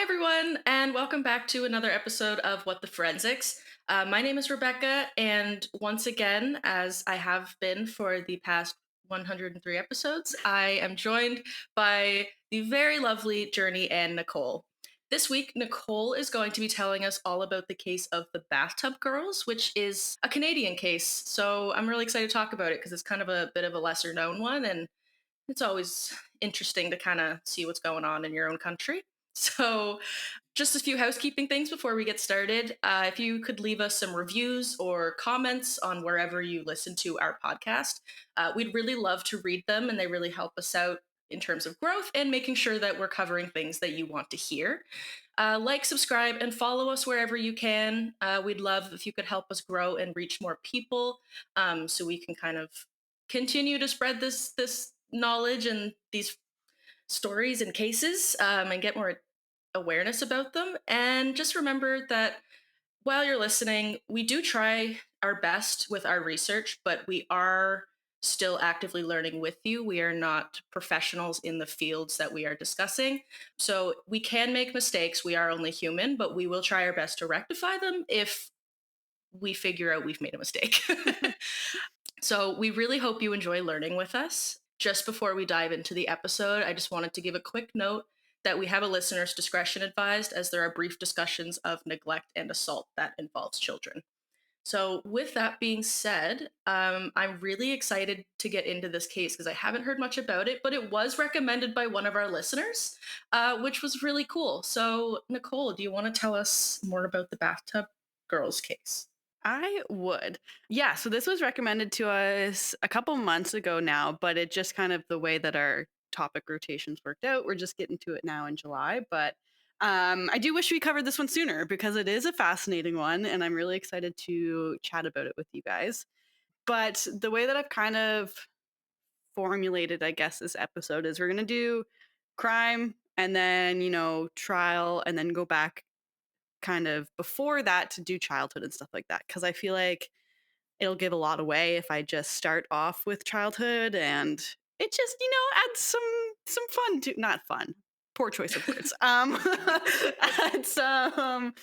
Hi, everyone, and welcome back to another episode of What the Forensics. My name is Rebecca, and once again, as I have been for the past 103 episodes, I am joined by the very lovely Journey and Nicole. This week, Nicole is going to be telling us all about the case of the Bathtub Girls, which is a Canadian case. So I'm really excited to talk about it because it's kind of a bit of a lesser known one, and it's always interesting to kind of see what's going on in your own country. So, just a few housekeeping things before we get started. If you could leave us some reviews or comments on wherever you listen to our podcast, we'd really love to read them, and they really help us out in terms of growth and making sure that we're covering things that you want to hear. Like, subscribe, and follow us wherever you can. We'd love if you could help us grow and reach more people, so we can kind of continue to spread this knowledge and these stories and cases, and get more awareness about them. And just remember that while you're listening, we do try our best with our research, but we are still actively learning with you. We are not professionals in the fields that we are discussing. So we can make mistakes. We are only human, but we will try our best to rectify them if we figure out we've made a mistake. So we really hope you enjoy learning with us. Just before we dive into the episode, I just wanted to give a quick note that we have a listener's discretion advised, as there are brief discussions of neglect and assault that involves children. So, with that being said, I'm really excited to get into this case because I haven't heard much about it, but it was recommended by one of our listeners, which was really cool. So, Nicole, do you want to tell us more about the Bathtub Girls case? I would. Yeah, so this was recommended to us a couple months ago now, but it just kind of the way that our topic rotations worked out. We're just getting to it now in July, but I do wish we covered this one sooner because it is a fascinating one and I'm really excited to chat about it with you guys. But the way that I've kind of formulated, I guess, this episode is we're going to do crime and then, trial and then go back kind of before that to do childhood and stuff like that because I feel like it'll give a lot away if I just start off with childhood and it just, adds some fun to not fun. Poor choice of words. Add some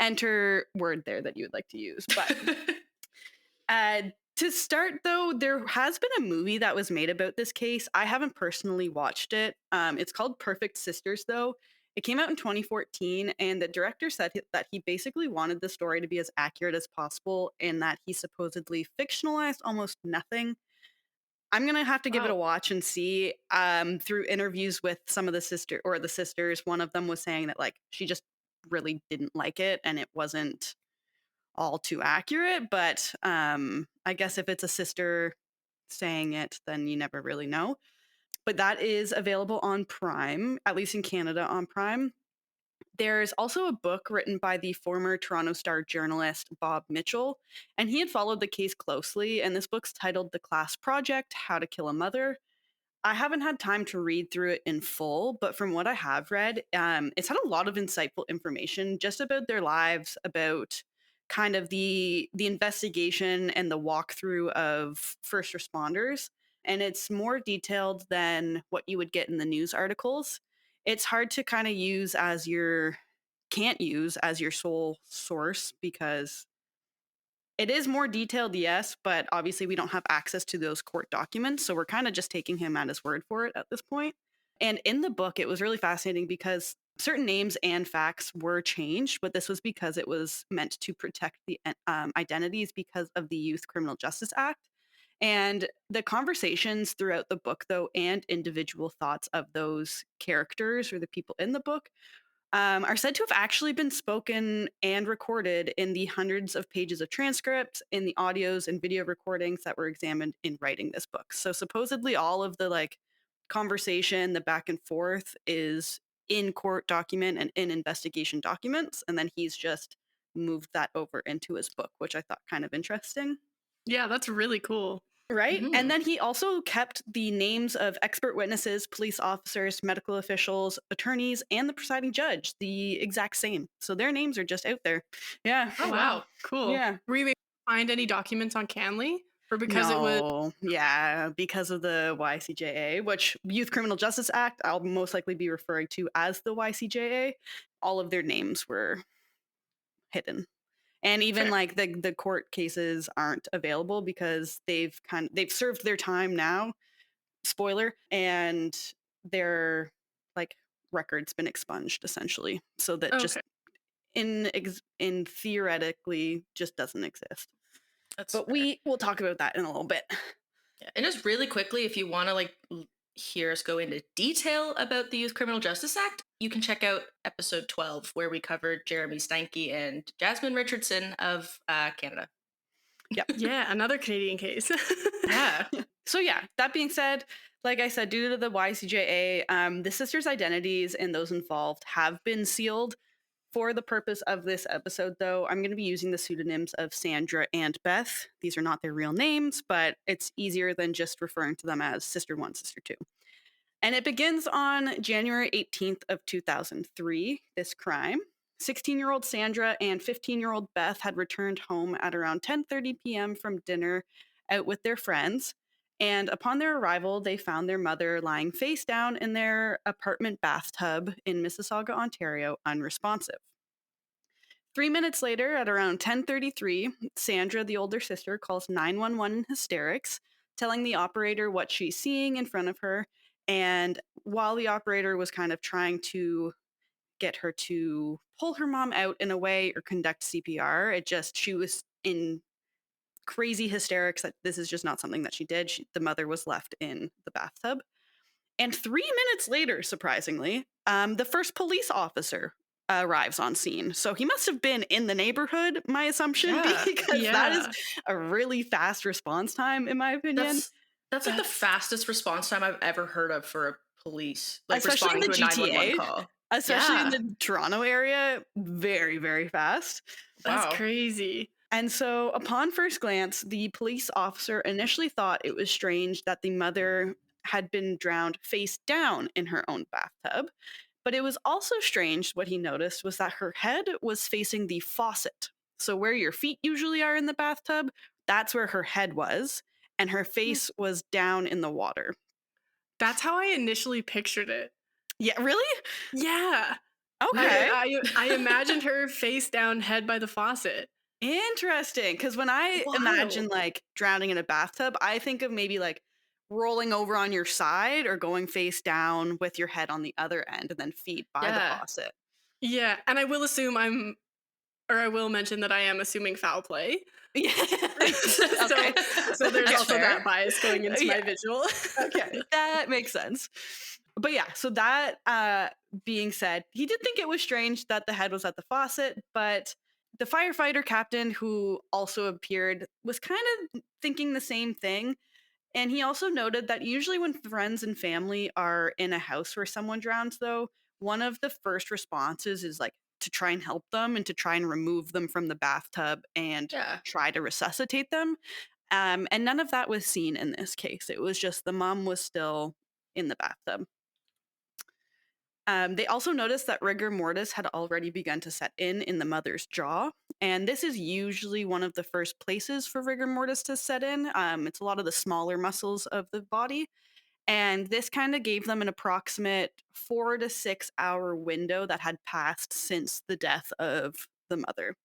enter word there that you would like to use. But uh to start though, there has been a movie that was made about this case. I haven't personally watched it. It's called Perfect Sisters though. It came out in 2014, and the director said that he basically wanted the story to be as accurate as possible and that he supposedly fictionalized almost nothing. I'm going to have to give it a Wow. watch and see. Through interviews with some of the sisters, one of them was saying that like she just really didn't like it and it wasn't all too accurate, but I guess if it's a sister saying it, then you never really know. But that is available on Prime, at least in Canada on Prime. There's also a book written by the former Toronto Star journalist Bob Mitchell, and he had followed the case closely. And this book's titled The Class Project: How to Kill a Mother. I haven't had time to read through it in full, but from what I have read, it's had a lot of insightful information just about their lives, about kind of the investigation and the walkthrough of first responders. And it's more detailed than what you would get in the news articles. It's hard to kind of can't use as your sole source because it is more detailed, yes, but obviously we don't have access to those court documents. So we're kind of just taking him at his word for it at this point. And in the book, it was really fascinating because certain names and facts were changed, but this was because it was meant to protect the identities because of the Youth Criminal Justice Act. And the conversations throughout the book, though, and individual thoughts of those characters or the people in the book are said to have actually been spoken and recorded in the hundreds of pages of transcripts, in the audios and video recordings that were examined in writing this book. So supposedly all of the like conversation, the back and forth is in court document and in investigation documents. And then he's just moved that over into his book, which I thought kind of interesting. Yeah, that's really cool. Right. And Mhm. then he also kept the names of expert witnesses, police officers, medical officials, attorneys, and the presiding judge the exact same. So their names are just out there. Yeah. Oh, Oh, wow. wow. Cool. Yeah. Were you able to find any documents on Canley? Or because it was No, yeah, because of the YCJA, which Youth Criminal Justice Act, I'll most likely be referring to as the YCJA. All of their names were hidden. And even fair? like the court cases aren't available because they've served their time now, spoiler, and their like record's been expunged essentially. So that just Okay. in theoretically just doesn't exist. That's But fair. we'll talk about that in a little bit. Yeah. And just really quickly, if you want to hear us go into detail about the Youth Criminal Justice Act, you can check out episode 12, where we covered Jeremy Steinke and Jasmine Richardson of Canada. Yep. Yeah, another Canadian case. Yeah. So yeah, that being said, like I said, due to the YCJA, the sisters' identities and those involved have been sealed. For the purpose of this episode, though, I'm going to be using the pseudonyms of Sandra and Beth. These are not their real names, but it's easier than just referring to them as Sister 1, Sister 2. And it begins on January 18th of 2003, this crime. 16-year-old Sandra and 15-year-old Beth had returned home at around 10:30 p.m. from dinner out with their friends. And upon their arrival, they found their mother lying face down in their apartment bathtub in Mississauga, Ontario, unresponsive. 3 minutes later, at around 10:33, Sandra, the older sister, calls 911 in hysterics, telling the operator what she's seeing in front of her. And while the operator was kind of trying to get her to pull her mom out in a way or conduct CPR, she was in crazy hysterics that this is just not something that she did. The mother was left in the bathtub. And 3 minutes later, surprisingly, the first police officer arrives on scene. So he must have been in the neighborhood, my assumption, Yeah. because that is Yeah. a really fast response time, in my opinion. That's like the fastest response time I've ever heard of for a police, like Especially in responding the to a 911 GTA, call. especially in Yeah. the Toronto area, very, very fast. That's Wow. crazy. And so, upon first glance, the police officer initially thought it was strange that the mother had been drowned face down in her own bathtub. But it was also strange, what he noticed was that her head was facing the faucet. So, where your feet usually are in the bathtub, that's where her head was. And her face was down in the water. That's how I initially pictured it. Yeah, really? Yeah. Okay. I imagined her face down, head by the faucet. Interesting. Because when I imagine Wild. like drowning in a bathtub, I think of maybe like rolling over on your side or going face down with your head on the other end and then feet by the Yeah. faucet. Yeah, and I will assume I will mention that I am assuming foul play. Yeah. so, Okay. so there's That's also fair. that bias going into my Yeah. visual. Okay, that makes sense. But yeah, so that being said, he did think it was strange that the head was at the faucet, but the firefighter captain who also appeared was kind of thinking the same thing. And he also noted that usually when friends and family are in a house where someone drowns, though, one of the first responses is like to try and help them and to try and remove them from the bathtub and Yeah. try to resuscitate them. And none of that was seen in this case. It was just the mom was still in the bathtub. They also noticed that rigor mortis had already begun to set in the mother's jaw. And this is usually one of the first places for rigor mortis to set in. It's a lot of the smaller muscles of the body. And this kind of gave them an approximate 4 to 6 hour window that had passed since the death of the mother.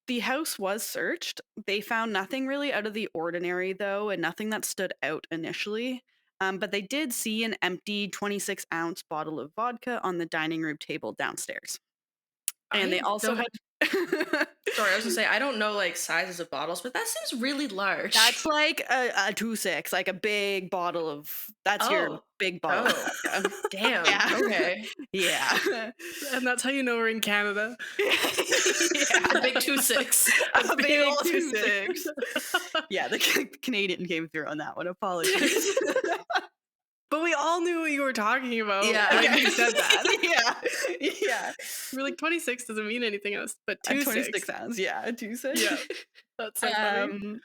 The house was searched. They found nothing really out of the ordinary, though, and nothing that stood out initially. But they did see an empty 26-ounce bottle of vodka on the dining room table downstairs. And they I also don't. had. Sorry, I was gonna say I don't know like sizes of bottles, but that seems really large. That's like a 2-6, like a big bottle of. That's your Oh. big bottle of Oh. vodka. Damn. Yeah. Okay. Yeah. And that's how you know we're in Canada. A big 2-6. A big big old 2-6. 2-6. Yeah, the Canadian came through on that one. Apologies. But we all knew what you were talking about Yeah. when you said that. Yeah. We're like 26 doesn't mean anything else, but A 2-6. 26 ounce, yeah, a 2-6. Yeah. That's so funny.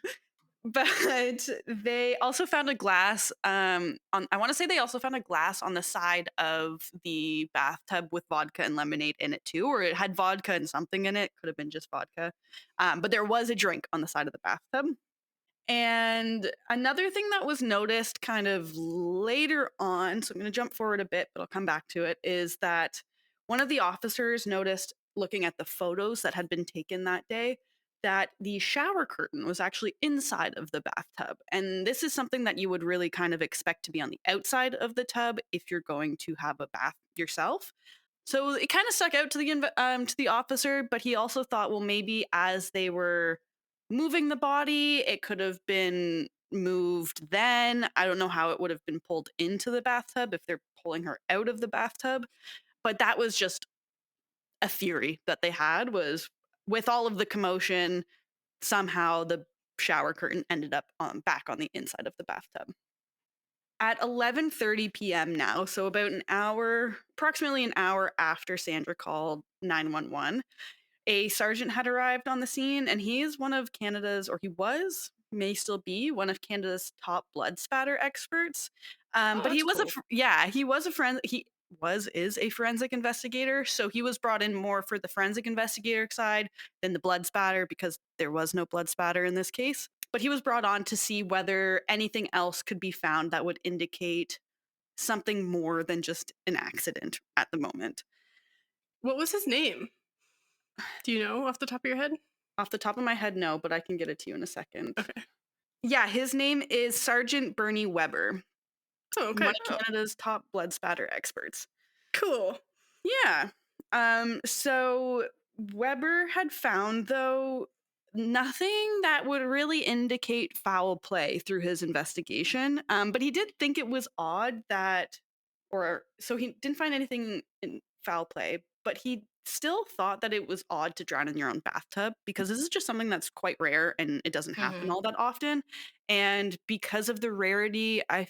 But they also found a glass I want to say they also found a glass on the side of the bathtub with vodka and lemonade in it too, or it had vodka and something in it. Could have been just vodka. But there was a drink on the side of the bathtub. And another thing that was noticed kind of later on, so I'm going to jump forward a bit, but I'll come back to it, is that one of the officers noticed, looking at the photos that had been taken that day, that the shower curtain was actually inside of the bathtub. And this is something that you would really kind of expect to be on the outside of the tub if you're going to have a bath yourself. So it kind of stuck out to the officer, but he also thought, well, maybe as they were moving the body, it could have been moved then. I don't know how it would have been pulled into the bathtub if they're pulling her out of the bathtub, but that was just a theory that they had, was with all of the commotion, somehow the shower curtain ended up back on the inside of the bathtub. At 11:30 p.m. now, so about approximately an hour after Sandra called 911, a sergeant had arrived on the scene, and he is one of Canada's, or he was, may still be, one of Canada's top blood spatter experts. Oh, But he that's was cool. he was a friend. Is a forensic investigator, so he was brought in more for the forensic investigator side than the blood spatter, because there was no blood spatter in this case. But he was brought on to see whether anything else could be found that would indicate something more than just an accident at the moment. What was his name? Do you know off the top of your head? Off the top of my head, no, but I can get it to you in a second. Okay. Yeah, his name is Sergeant Bernie Weber, Oh, one okay. of Canada's top blood spatter experts. Cool. Yeah. So Weber had found, though, nothing that would really indicate foul play through his investigation. But he did think it was odd that, so he didn't find anything in foul play, but he still thought that it was odd to drown in your own bathtub, because this is just something that's quite rare and it doesn't happen all that often. And because of the rarity, I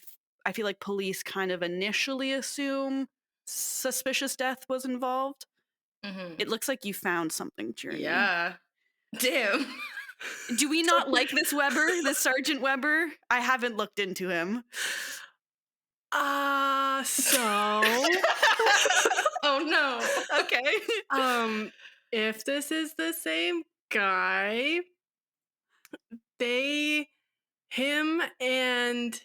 feel like police kind of initially assume suspicious death was involved. Mm-hmm. It looks like you found something, Journey. Yeah. Damn. Do we not like this Weber, this Sergeant Weber? I haven't looked into him. So Oh no. Okay. if this is the same guy, him and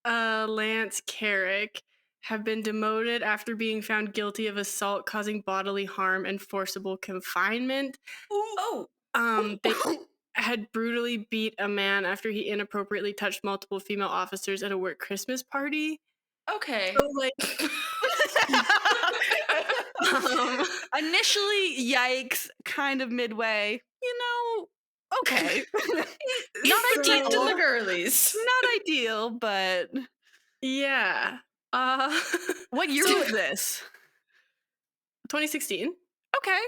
Lance Carrick have been demoted after being found guilty of assault causing bodily harm and forcible confinement. Oh. They had brutally beat a man after he inappropriately touched multiple female officers at a work Christmas party. Okay. So, like, Initially, yikes, kind of midway, okay. Not Protecting ideal. the girlies. Not ideal, but yeah. what year was this? 2016. Okay.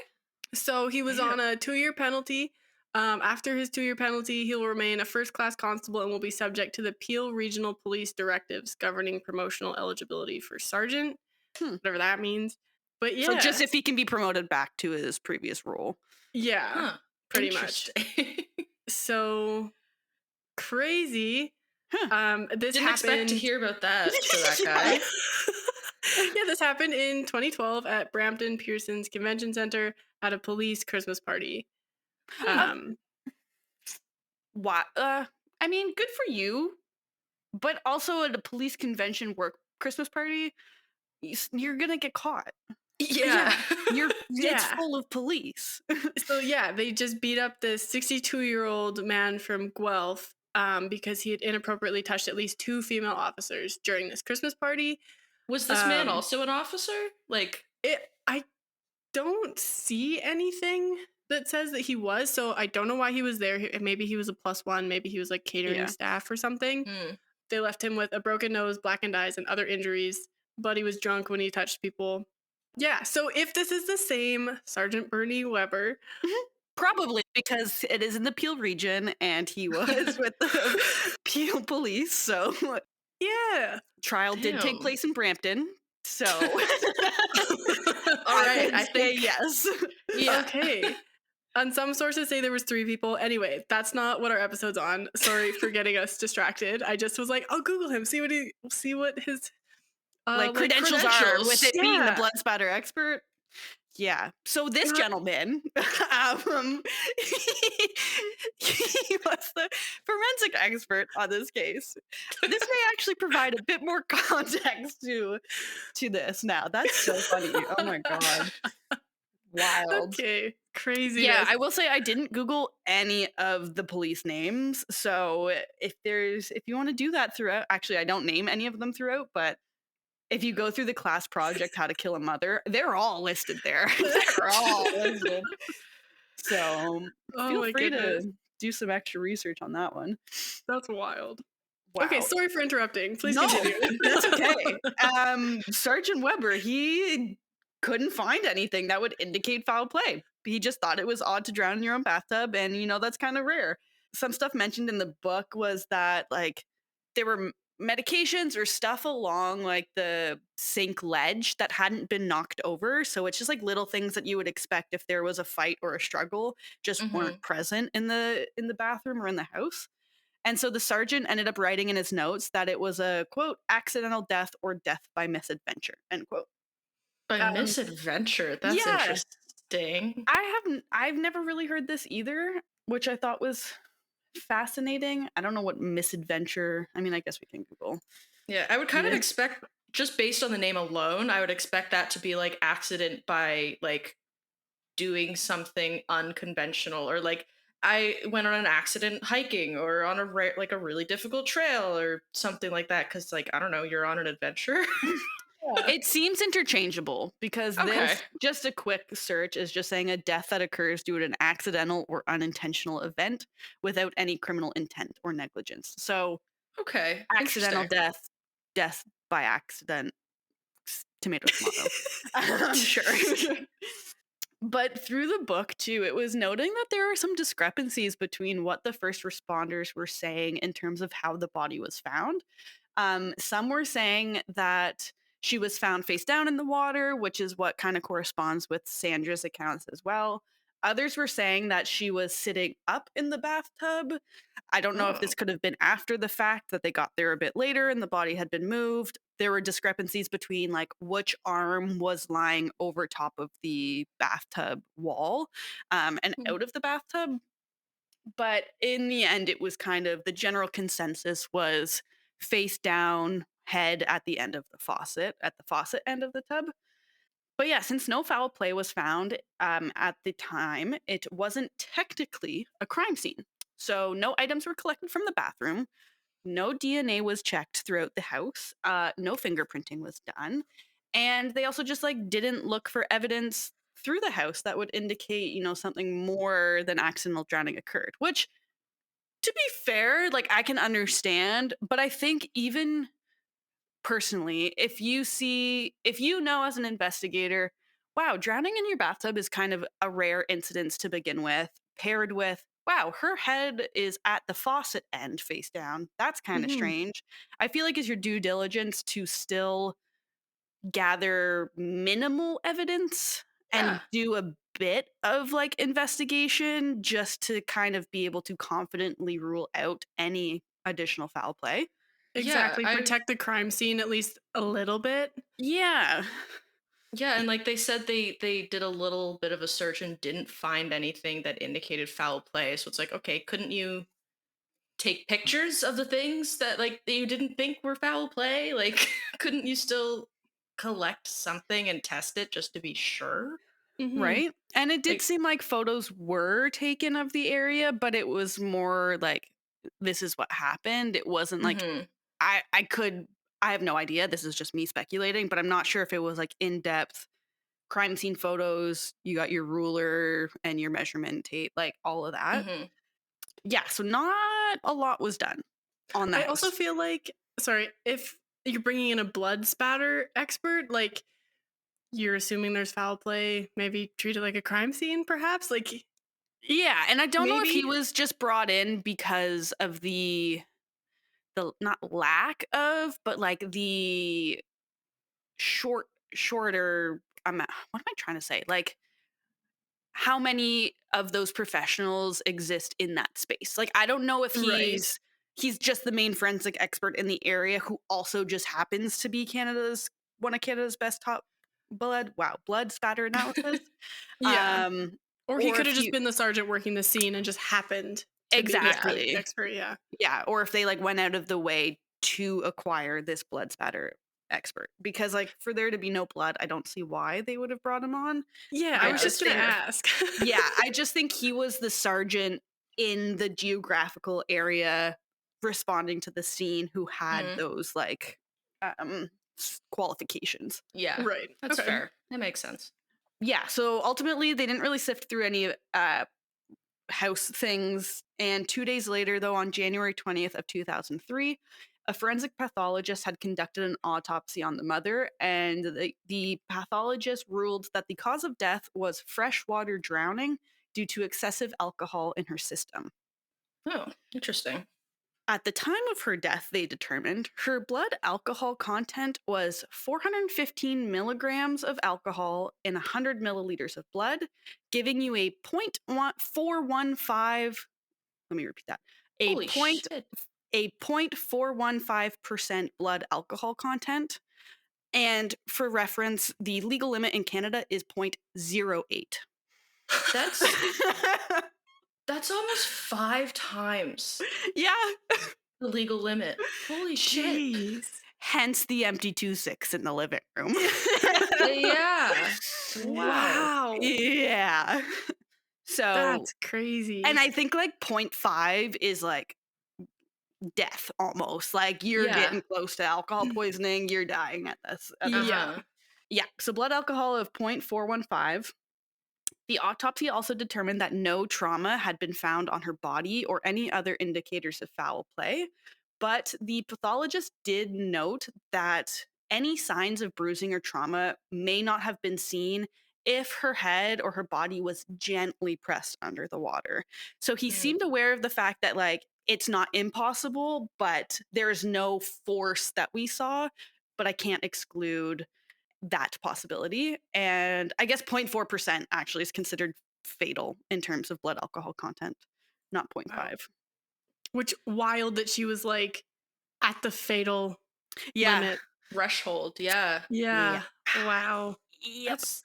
So he was on a 2-year penalty. After his 2-year penalty, he will remain a first-class constable and will be subject to the Peel Regional Police directives governing promotional eligibility for sergeant, whatever that means. But yeah. So just if he can be promoted back to his previous role. Yeah, Huh. pretty much. So crazy. This Didn't happened... expect to hear about that for that guy. Yeah, this happened in 2012 at Brampton Pearson's Convention Center at a police Christmas party. What? I mean, good for you, but also at a police convention work Christmas party, you're gonna get caught. Yeah. It's full of police. So yeah, they just beat up this 62-year-old man from Guelph because he had inappropriately touched at least 2 female officers during this Christmas party. Was this man also an officer? Like, I don't see anything that says that he was, so I don't know why he was there. Maybe he was a +1, maybe he was like catering staff or something. They left him with a broken nose, blackened eyes, and other injuries, but he was drunk when he touched people. Yeah, so if this is the same Sergeant Bernie Weber... Probably, because it is in the Peel region, and he was with the Peel police, so... Yeah. Trial did take place in Brampton, so... All right, I think yes. Yeah. Okay. And some sources say there was 3 people. Anyway, that's not what our episode's on. Sorry for getting us distracted. I just was like, I'll Google him, see what his credentials are with it being the blood spatter expert. Yeah. So this God. gentleman, um, he was the forensic expert on this case. This may actually provide a bit more context to this now. That's so funny. Oh my god. Wild. Okay. Yeah, Craziness. I will say I didn't Google any of the police names. So if you want to do that throughout, actually I don't name any of them throughout, but if you go through the class project How to Kill a Mother, they're all listed there. They're all listed. So Oh feel my free goodness. to do some extra research on that one. That's wild. Okay, Wow. sorry for interrupting. Please No, continue. that's okay. Sergeant Weber, he couldn't find anything that would indicate foul play. He just thought it was odd to drown in your own bathtub, and that's kind of rare. Some stuff mentioned in the book was that like there were medications or stuff along like the sink ledge that hadn't been knocked over, so it's just like little things that you would expect if there was a fight or a struggle just weren't present in the bathroom or in the house. And so the sergeant ended up writing in his notes that it was a quote accidental death or death by misadventure end quote. By Um, misadventure. That's yeah, interesting. I've never really heard this either, which I thought was fascinating. I don't know what misadventure. I mean, I guess we can Google. Yeah, I would kind of expect, just based on the name alone, I would expect that to be like accident by like doing something unconventional, or like I went on an accident hiking or on like a really difficult trail or something like that, cuz like I don't know, you're on an adventure. Yeah. It seems interchangeable because Okay. this, just a quick search, is just saying a death that occurs due to an accidental or unintentional event without any criminal intent or negligence. So Okay. accidental Interesting. death, death by accident, tomato, tomato. Sure. But through the book, too, it was noting that there are some discrepancies between what the first responders were saying in terms of how the body was found. Some were saying that she was found face down in the water, which is what kind of corresponds with Sandra's accounts as well. Others were saying that she was sitting up in the bathtub. I don't know if Oh. this could have been after the fact, that they got there a bit later and the body had been moved. There were discrepancies between like which arm was lying over top of the bathtub wall and Hmm. out of the bathtub. But in the end, it was kind of the general consensus was face down, head at the end of the faucet, at the faucet end of the tub. But yeah, since no foul play was found at the time, it wasn't technically a crime scene. So no items were collected from the bathroom. No DNA was checked throughout the house. No fingerprinting was done. And they also just like didn't look for evidence through the house that would indicate, something more than accidental drowning occurred, which, to be fair, like I can understand, but I think even personally, if you know as an investigator, wow, drowning in your bathtub is kind of a rare incidence to begin with, paired with, wow, her head is at the faucet end face down. That's kind of Mhm. strange. I feel like it's your due diligence to still gather minimal evidence and Yeah. do a bit of like investigation just to kind of be able to confidently rule out any additional foul play. Yeah, Exactly. Protect the crime scene at least a little bit. Yeah. yeah, and like they said they did a little bit of a search and didn't find anything that indicated foul play. So it's like, okay, couldn't you take pictures of the things that like that you didn't think were foul play? Like couldn't you still collect something and test it just to be sure? Mhm. Right? And it did Like seem like photos were taken of the area, but it was more like this is what happened. It wasn't like mhm. I could I have no idea. This is just me speculating, but I'm not sure if it was like in-depth crime scene photos. You got your ruler and your measurement tape, like all of that. Mhm. Yeah, so not a lot was done on the I also house. feel like, sorry, if you're bringing in a blood spatter expert, like you're assuming there's foul play, maybe treat it like a crime scene, perhaps. Like Yeah, and I don't know if he maybe. was just brought in because of the not lack of, but like the shorter what am I trying to say? Like how many of those professionals exist in that space? Like I don't know if Right. he's just the main forensic expert in the area who also just happens to be Canada's one of Canada's best top blood spatter analysis. Yeah. Or he Or could have if just you been the sergeant working the scene and just happened to be the exactly. expert. Yeah. Yeah, or if they like went out of the way to acquire this blood spatter expert, because like for there to be no blood, I don't see why they would have brought him on. Yeah, I I was Yeah, just just gonna think, fair. ask. yeah, I just think he was the sergeant in the geographical area responding to the scene who had Mhm. those like qualifications. Yeah, Right. that's Okay. fair. That makes sense. Yeah, so ultimately they didn't really sift through any house things. And 2 days later, though, on January 20th of 2003, a forensic pathologist had conducted an autopsy on the mother, and the pathologist ruled that the cause of death was freshwater drowning due to excessive alcohol in her system. Oh, interesting. At the time of her death, they determined her blood alcohol content was 415 milligrams of alcohol in 100 milliliters of blood, giving you a 0.415. Let me repeat that. A Holy point shit. a 0.415% blood alcohol content. And for reference, the legal limit in Canada is 0.08. That's that's almost 5 times Yeah. the legal limit. Holy shit. Jeez. Hence the empty 2.6 in the living room. Yeah. Wow. Wow. Yeah. So, That's crazy. and I think like 0.5 is like death almost. Like you're Yeah. getting close to alcohol poisoning, you're dying at this. Yeah. Uh-huh. Yeah. So blood alcohol of 0.415. The autopsy also determined that no trauma had been found on her body or any other indicators of foul play. But the pathologist did note that any signs of bruising or trauma may not have been seen if her head or her body was gently pressed under the water. So he Mm. seemed aware of the fact that, like, it's not impossible, but there's no force that we saw. But I can't exclude that possibility. And I guess 0.4% actually is considered fatal in terms of blood alcohol content, not 0.5. Wow. Which wild that she was like at the fatal Yeah. limit. Threshold, yeah. Yeah. Yeah. Wow. Yep. That's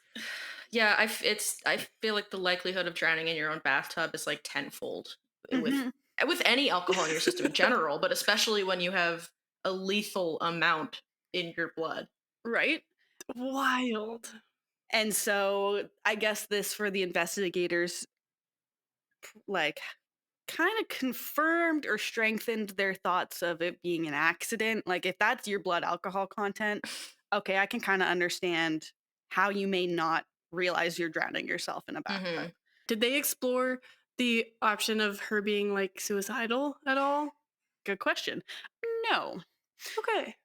yeah, I feel like the likelihood of drowning in your own bathtub is like tenfold Mhm. with any alcohol in your system in general, but especially when you have a lethal amount in your blood. Right. Wild. And so I guess this for the investigators, like, kind of confirmed or strengthened their thoughts of it being an accident. Like, if that's your blood alcohol content, okay, I can kind of understand how you may not realize you're drowning yourself in a bathtub. Did they explore the option of her being like suicidal at all? Good question. No. Okay.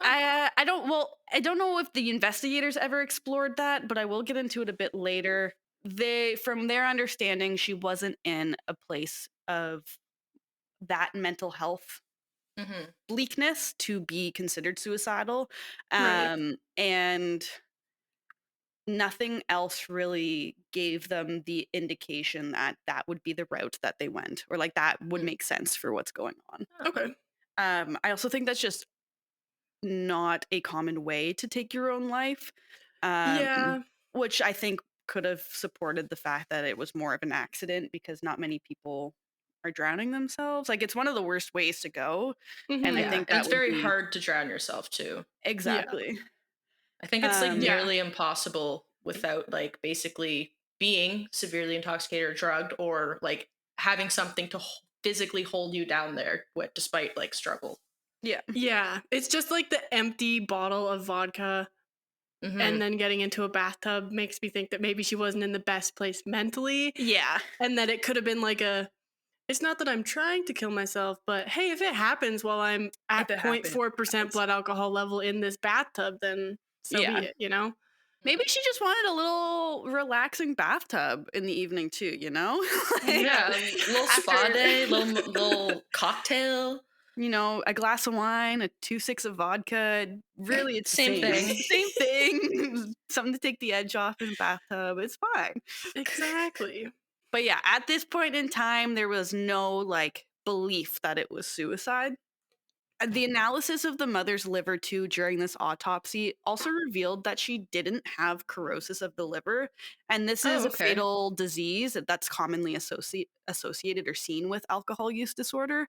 I don't I don't know if the investigators ever explored that, but I will get into it a bit later. They from their understanding, she wasn't in a place of that mental health Mm-hmm. bleakness to be considered suicidal. Right. And nothing else really gave them the indication that that would be the route that they went, or like that would make sense for what's going on. Okay. I also think that's just not a common way to take your own life, Yeah. which I think could have supported the fact that it was more of an accident, because not many people are drowning themselves. Like, it's one of the worst ways to go, and I Mhm. Yeah, think and that it's would very be hard to drown yourself too. exactly. I think it's like Yeah. nearly impossible without like basically being severely intoxicated or drugged or like having something to physically hold you down there despite like struggle. Yeah. Yeah. It's just like the empty bottle of vodka Mm-hmm. and then getting into a bathtub makes me think that maybe she wasn't in the best place mentally. Yeah. And that it could have been like it's not that I'm trying to kill myself, but hey, if it happens while I'm at If it happens, it 0.4% happens. blood alcohol level in this bathtub, then so Yeah. be it, you know? Maybe she just wanted a little relaxing bathtub in the evening too, you know? Like, Yeah, little spa after- day, little cocktail. you know, a glass of wine, a 2.6 of vodka. Really, it's the Same thing. Same thing. Something to take the edge off in the bathtub. It's fine. Exactly. But yeah, at this point in time, there was no like belief that it was suicide. The analysis of the mother's liver too during this autopsy also revealed that she didn't have cirrhosis of the liver, and this is Oh, a okay. fatal disease that's commonly associated or seen with alcohol use disorder.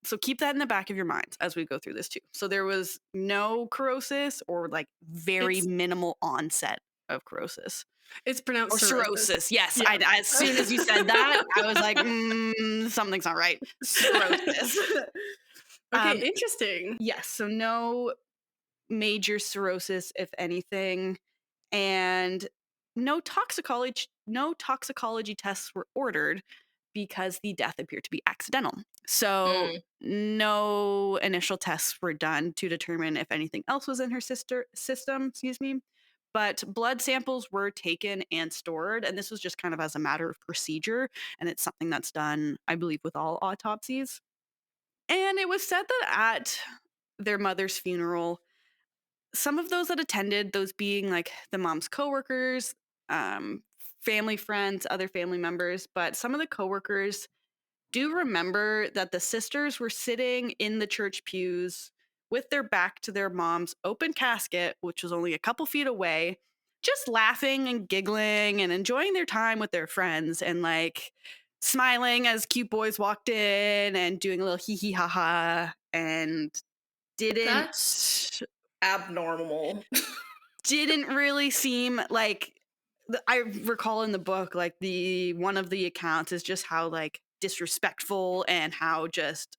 So keep that in the back of your minds as we go through this too. So there was no cirrhosis or like very It's minimal onset of cirrhosis. it's pronounced Or cirrhosis. cirrhosis. Yes. Yeah. As soon as you said that, I was like, something's not right. Cirrhosis. Okay, um, interesting. yes. So no major cirrhosis, if anything, and no toxicology tests were ordered because the death appeared to be accidental. So Mm. no initial tests were done to determine if anything else was in her system, excuse me. But blood samples were taken and stored, and this was just kind of as a matter of procedure, and it's something that's done, I believe, with all autopsies. And it was said that at their mother's funeral, some of those that attended, those being like the mom's coworkers, um, family friends, other family members, but some of the coworkers do remember that the sisters were sitting in the church pews with their back to their mom's open casket, which was only a couple feet away, just laughing and giggling and enjoying their time with their friends and like smiling as cute boys walked in and doing a little hee hee ha ha and didn't That's abnormal. didn't really seem like I recall in the book like the one of the accounts is just how like disrespectful and how just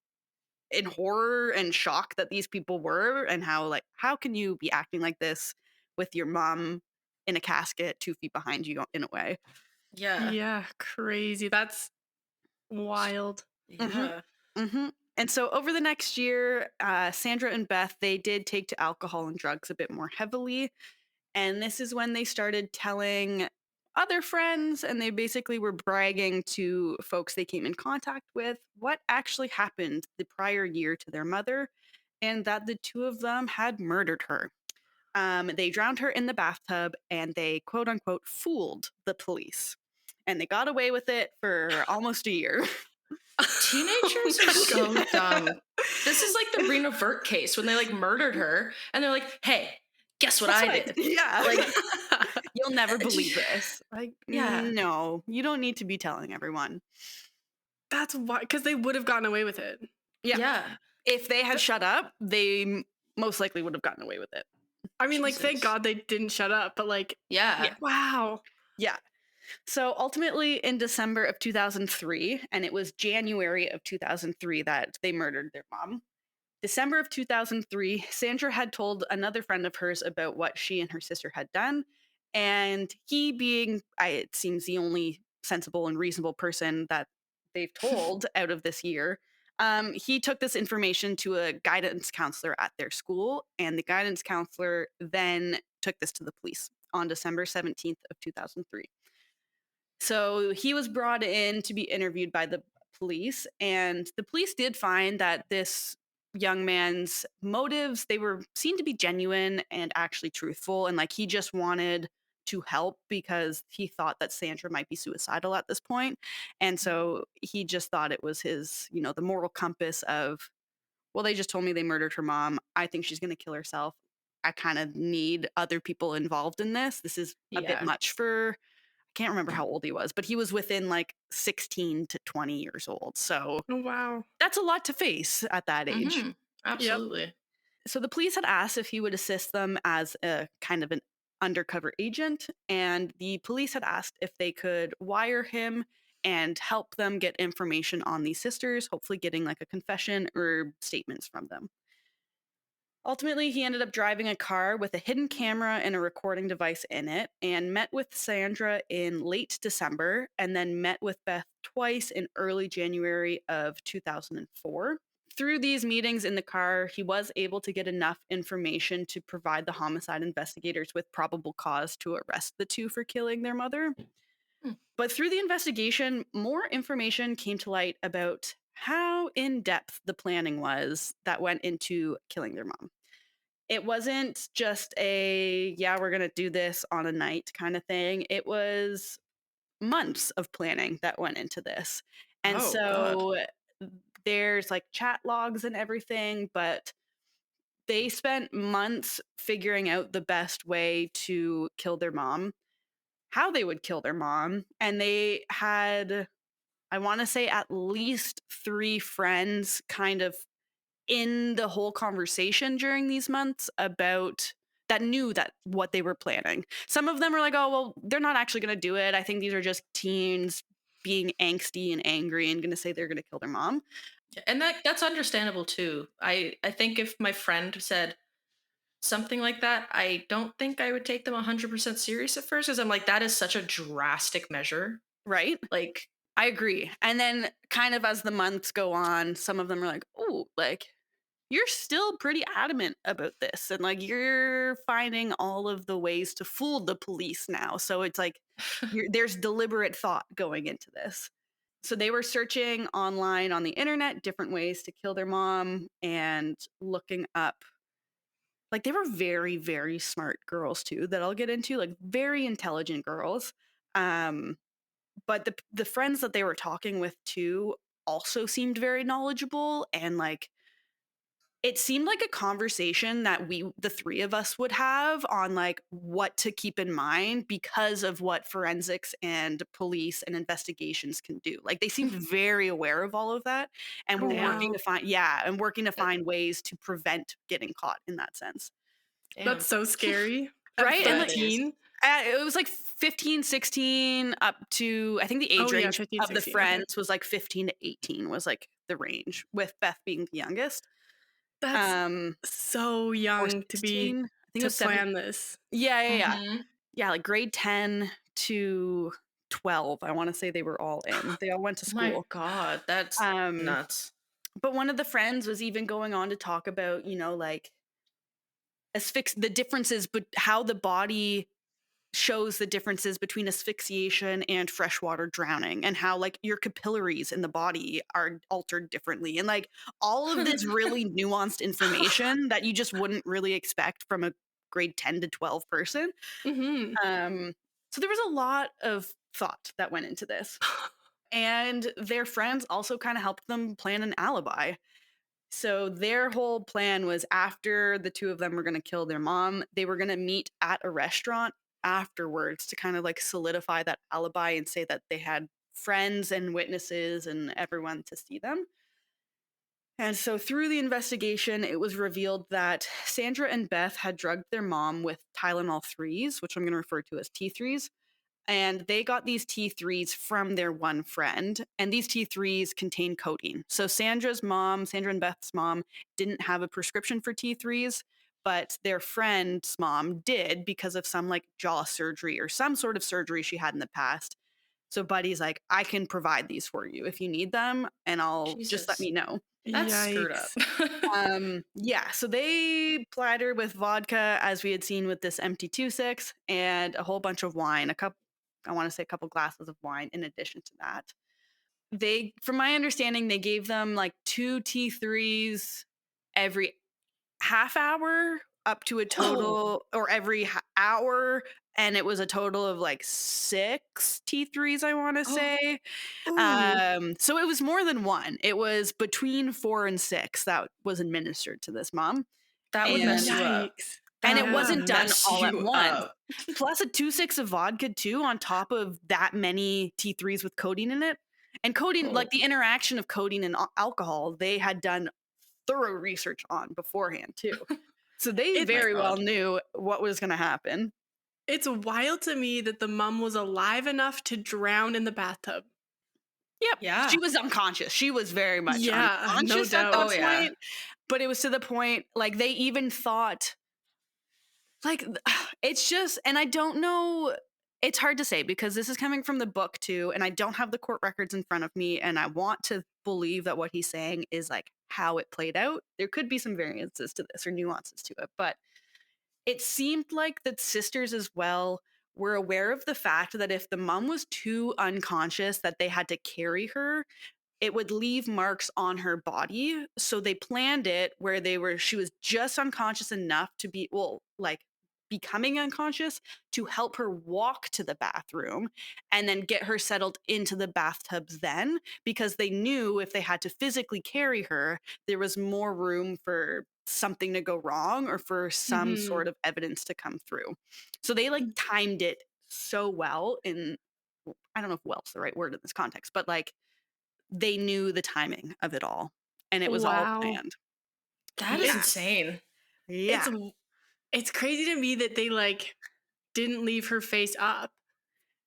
in horror and shock that these people were and how like how can you be acting like this with your mom in a casket 2 feet behind you in a way. Yeah. Yeah, crazy. That's wild. hmm Yeah. hmm And so over the next year, Sandra and Beth, they did take to alcohol and drugs a bit more heavily. And this is when they started telling other friends, and they basically were bragging to folks they came in contact with what actually happened the prior year to their mother, and that the two of them had murdered her. They drowned her in the bathtub, and they quote unquote fooled the police. And they got away with it for almost a year. Teenagers are so dumb. This is like the Rena Vert case when they like murdered her and they're like, hey, guess what That's I right. did? Yeah. Like, You'll never believe this. Like, yeah. no, you don't need to be telling everyone. That's why, because they would have gotten away with it. Yeah. Yeah. If they had shut up, they most likely would have gotten away with it. I mean, like, thank Jesus. God they didn't shut up, but like, Yeah. wow. Yeah. So ultimately, in December of 2003, and it was January of 2003 that they murdered their mom. December of 2003, Sandra had told another friend of hers about what she and her sister had done. And he, being, it seems, the only sensible and reasonable person that they've told out of this year, he took this information to a guidance counselor at their school. And the guidance counselor then took this to the police on December 17th of 2003. So he was brought in to be interviewed by the police, and the police did find that this young man's motives, they were seen to be genuine and actually truthful, and like he just wanted to help because he thought that Sandra might be suicidal at this point. And so he just thought it was his, the moral compass of, well, they just told me they murdered her mom. I think she's going to kill herself. I kind of need other people involved in this. This is a bit Yeah. much for, can't remember how old he was, but he was within like 16 to 20 years old. So Oh, wow. that's a lot to face at that age. Mhm. Absolutely. So the police had asked if he would assist them as a kind of an undercover agent, and the police had asked if they could wire him and help them get information on these sisters, hopefully getting like a confession or statements from them. Ultimately, he ended up driving a car with a hidden camera and a recording device in it and met with Sandra in late December and then met with Beth twice in early January of 2004. Through these meetings in the car, he was able to get enough information to provide the homicide investigators with probable cause to arrest the two for killing their mother. Hmm. But through the investigation, more information came to light about how in depth the planning was that went into killing their mom. It wasn't just a, yeah, we're going to do this on a night kind of thing. It was months of planning that went into this. And Oh, God. so There's like chat logs and everything, but they spent months figuring out the best way to kill their mom, how they would kill their mom. And they had, I want to say, at least 3 friends kind of in the whole conversation during these months about that knew that what they were planning. Some of them were like, oh, well, they're not actually going to do it. I think these are just teens being angsty and angry and going to say they're going to kill their mom. And that's understandable too. I think if my friend said something like that, I don't think I would take them 100% serious at first, because I'm like, that is such a drastic measure. Right? Like, I agree. And then kind of as the months go on, some of them are like, oh, like, you're still pretty adamant about this. And like, you're finding all of the ways to fool the police now. So it's like, there's deliberate thought going into this. So they were searching online on the internet, different ways to kill their mom and looking up. Like, they were very, very smart girls too, that I'll get into, like very intelligent girls. But the friends that they were talking with too also seemed very knowledgeable, and like it seemed like a conversation that the 3 of us would have on like what to keep in mind because of what forensics and police and investigations can do. Like, they seemed very aware of all of that, and Oh, were working wow. to find working to find ways to prevent getting caught in that sense. damn. That's so scary. Right? At And like, 15? it was like 15, 16 up to, I think the age Oh, yeah, range 15, of the 16. Okay. friends was like 15 to 18 was like the range, with Beth being the youngest. That's Um, so or young 16. I think it to was 7. plan this. Yeah. Mhm. Yeah, like grade 10 to 12. I want to say they were all in. They all went to Oh my school. god, that's Um, nuts. but one of the friends was even going on to talk about, like the differences, but how the body shows the differences between asphyxiation and freshwater drowning, and how like your capillaries in the body are altered differently, and like all of this really nuanced information that you just wouldn't really expect from a grade 10 to 12 person. Mhm. So there was a lot of thought that went into this, and their friends also kind of helped them plan an alibi. So their whole plan was, after the 2 of them were going to kill their mom, they were going to meet at a restaurant afterwards to kind of like solidify that alibi and say that they had friends and witnesses and everyone to see them. And so through the investigation, it was revealed that Sandra and Beth had drugged their mom with Tylenol 3s, which I'm going to refer to as T3s. And they got these T3s from their one friend, and these T3s contain codeine. So Sandra and Beth's mom, didn't have a prescription for T3s, but their friend's mom did, because of some like jaw surgery or some sort of surgery she had in the past. So Buddy's like, I can provide these for you if you need them, and I'll just let Jesus. me know. That's screwed up. Yikes. Yeah, so they platter with vodka, as we had seen with this empty 2-6, and a whole bunch of wine, I want to say a couple glasses of wine in addition to that. From my understanding, they gave them like 2 T3s every half hour, up to a Oh. total, or every hour, and it was a total of like 6 T3s, I want to say. Ooh. So it was more than one. It was between 4 and 6 that was administered to this mom. That would mess And you up. Yikes. and That it would wasn't Yeah. done mess all at you once. up. Plus a 2-6 of vodka too, on top of that many T3s with codeine in it. And codeine, like Oh. the interaction of codeine and alcohol, they had done thorough research on beforehand too. So they It- very well God. knew what was going to happen. It's wild to me that the mom was alive enough to drown in the bathtub. Yep. Yeah. She was unconscious. She was very much Yeah, no unconscious at doubt. that Oh, yeah. point. But it was to the point, like, they even thought, like, it's just, and I don't know, it's hard to say because this is coming from the book too, and I don't have the court records in front of me, and I want to believe that what he's saying is like how it played out. There could be some variances to this or nuances to it, but it seemed like the sisters as well were aware of the fact that if the mom was too unconscious that they had to carry her, it would leave marks on her body. So they planned it where she was just unconscious enough to be, well, like, becoming unconscious to help her walk to the bathroom and then get her settled into the bathtubs then, because they knew if they had to physically carry her, there was more room for something to go wrong or for some Mhm. sort of evidence to come through. So they like timed it so well in, I don't know if well's the right word in this context, but like they knew the timing of it all and it was all Wow. planned. That is Yeah. insane. It's Yeah. it's crazy to me that they like didn't leave her face up.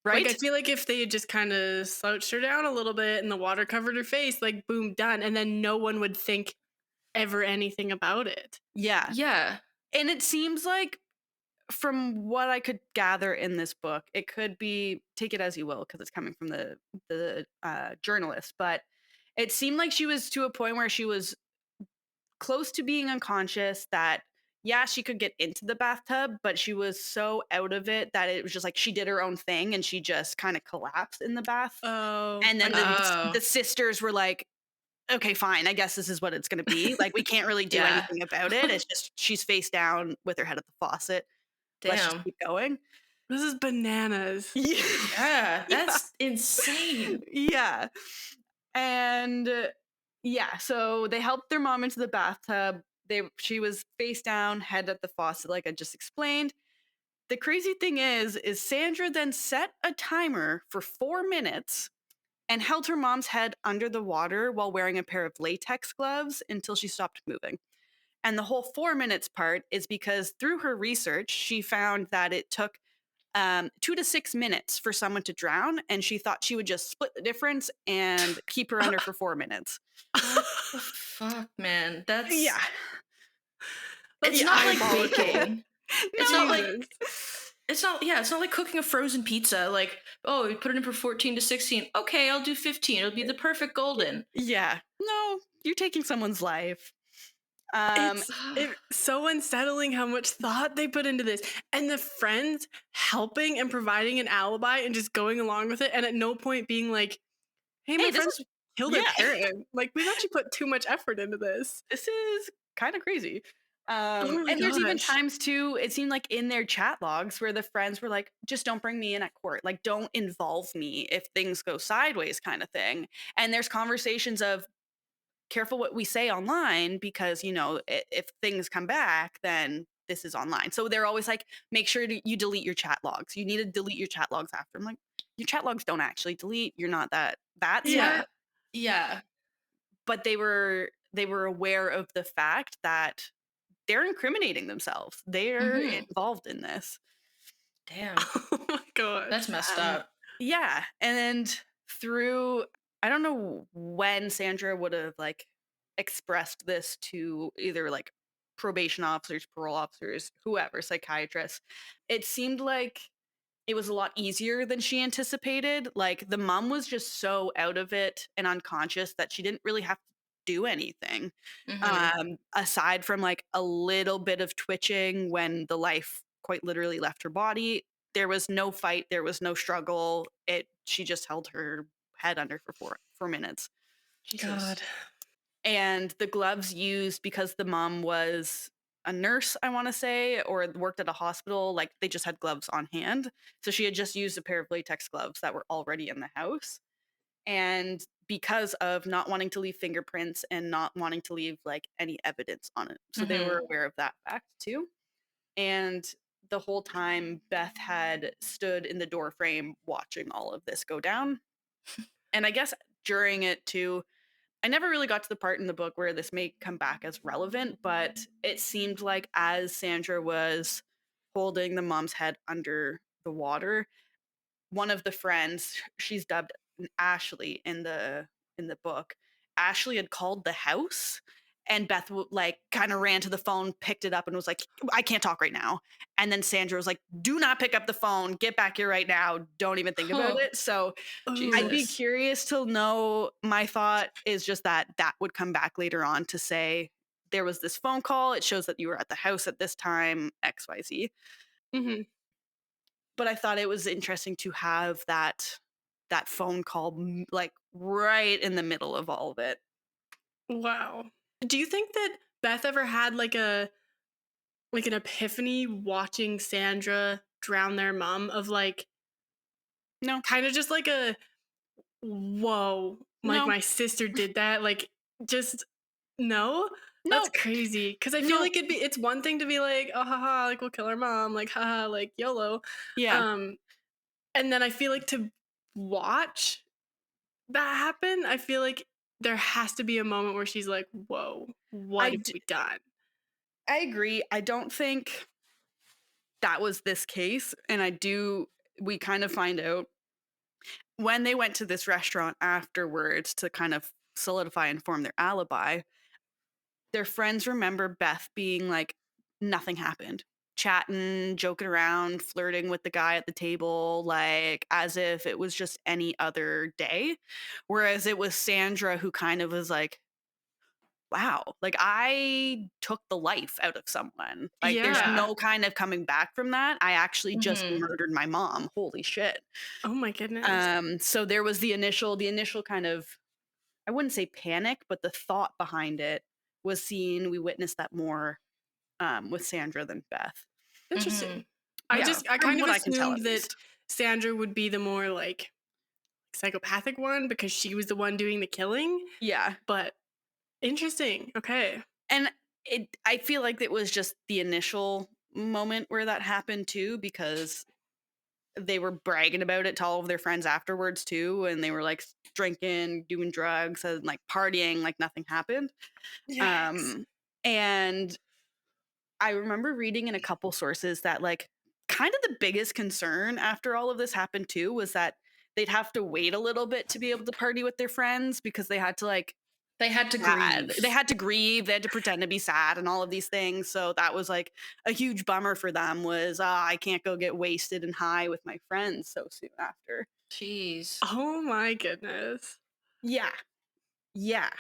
Like I Right? feel like if they had just kind of slouched her down a little bit and the water covered her face, like boom, done, and then no one would think ever anything about it. Yeah. Yeah. And it seems like from what I could gather in this book, it could be, take it as you will because it's coming from the journalist, but it seemed like she was to a point where she was close to being unconscious that yeah, she could get into the bathtub, but she was so out of it that it was just like she did her own thing and she just kind of collapsed in the bath. Oh, And then I see. the Oh. sisters were like, okay, fine. I guess this is what it's going to be. Like, we can't really do Yeah. anything about it. It's just she's face down with her head at the faucet. Let's just Damn. keep going. This is bananas. Yeah. Yeah, Yeah. that's insane. Yeah. And yeah, so they helped their mom into the bathtub. She was face down, head at the faucet, like I just explained. The crazy thing is Sandra then set a timer for 4 minutes and held her mom's head under the water while wearing a pair of latex gloves until she stopped moving. And the whole 4 minutes part is because through her research, she found that it took 2 to 6 minutes for someone to drown, and she thought she would just split the difference and keep her under for 4 minutes. What the fuck, man? Yeah. It's That's not like diabolical. baking. It's No. not like Jesus. it's not like cooking a frozen pizza. Like, oh, you put it in for 14 to 16. Okay, I'll do 15. It'll be the perfect golden. Yeah. No, you're taking someone's life. It's so unsettling how much thought they put into this. And the friends helping and providing an alibi and just going along with it. And at no point being like, hey, my Hey, this friends is killed their yeah. parent. Like, we've actually put too much effort into this. This is kind of crazy. Oh my And there's even gosh. times too, it seemed like in their chat logs where the friends were like, just don't bring me in at court. Like, don't involve me if things go sideways, kind of thing. And there's conversations of careful what we say online because, you know, if things come back, then this is online. So they're always like, make sure you delete your chat logs. You need to delete your chat logs after. I'm like, your chat logs don't actually delete. You're not that Yeah. smart. Yeah. But they were aware of the fact that they're incriminating themselves. They're Mhm. involved in this. Damn. Oh my gosh. That's messed up. Yeah. And through, I don't know when Sandra would have like expressed this to either like probation officers, parole officers, whoever, psychiatrists. It seemed like it was a lot easier than she anticipated. Like the mom was just so out of it and unconscious that she didn't really have to do anything. Mhm. Aside from like a little bit of twitching when the life quite literally left her body, there was no fight, there was no struggle. She just held her head under for 4 minutes. Jesus. God. And the gloves used because the mom was a nurse, I want to say, or worked at a hospital, like they just had gloves on hand. So she had just used a pair of latex gloves that were already in the house. And because of not wanting to leave fingerprints and not wanting to leave like any evidence on it. So they were Mhm. aware of that fact too. And the whole time Beth had stood in the door frame watching all of this go down. And I guess during it too, I never really got to the part in the book where this may come back as relevant, but it seemed like as Sandra was holding the mom's head under the water, one of the friends, she's dubbed Ashley in the book, Ashley had called the house and Beth like kind of ran to the phone, picked it up and was like, I can't talk right now. And then Sandra was like, do not pick up the phone, get back here right now, don't even think about Huh. it. So I'd be Jesus. curious to know. My thought is just that would come back later on to say there was this phone call, it shows that you were at the house at this time, XYZ. Hmm. But I thought it was interesting to have that phone call like right in the middle of all of it. Wow. Do you think that Beth ever had like like an epiphany watching Sandra drown their mom of like No. kind of just like a whoa, like No. my sister did that, like just no? That's No. crazy. Because I feel No. like it's one thing to be like, oh haha, like we'll kill our mom, like haha, like YOLO. Yeah. Um, and then I feel like to watch that happen, I feel like there has to be a moment where she's like, whoa, what have we done? I agree. I don't think that was this case. And we kind of find out when they went to this restaurant afterwards to kind of solidify and form their alibi. Their friends remember Beth being like, nothing happened, chatting, joking around, flirting with the guy at the table, like as if it was just any other day. Whereas it was Sandra who kind of was like, wow, like I took the life out of someone. Like there's Yeah. no kind of coming back from that. I actually just Mhm. murdered my mom. Holy shit. Oh my goodness. So there was the initial kind of, I wouldn't say panic, but the thought behind it was seen. We witnessed that more with Sandra than Beth. Interesting. Mhm. I Yeah, kind from of what I can tell assumed at that least. Sandra would be the more like psychopathic one because she was the one doing the killing. Yeah. But interesting. Okay. And I feel like it was just the initial moment where that happened too, because they were bragging about it to all of their friends afterwards too, and they were like drinking, doing drugs, and like partying like nothing happened. Yikes. And I remember reading in a couple sources that like kind of the biggest concern after all of this happened too was that they'd have to wait a little bit to be able to party with their friends because they had to like They had to grieve. They had to grieve, they had to pretend to be sad and all of these things. So that was like a huge bummer for them was I can't go get wasted and high with my friends so soon after. Jeez. Oh my goodness. Yeah. Yeah.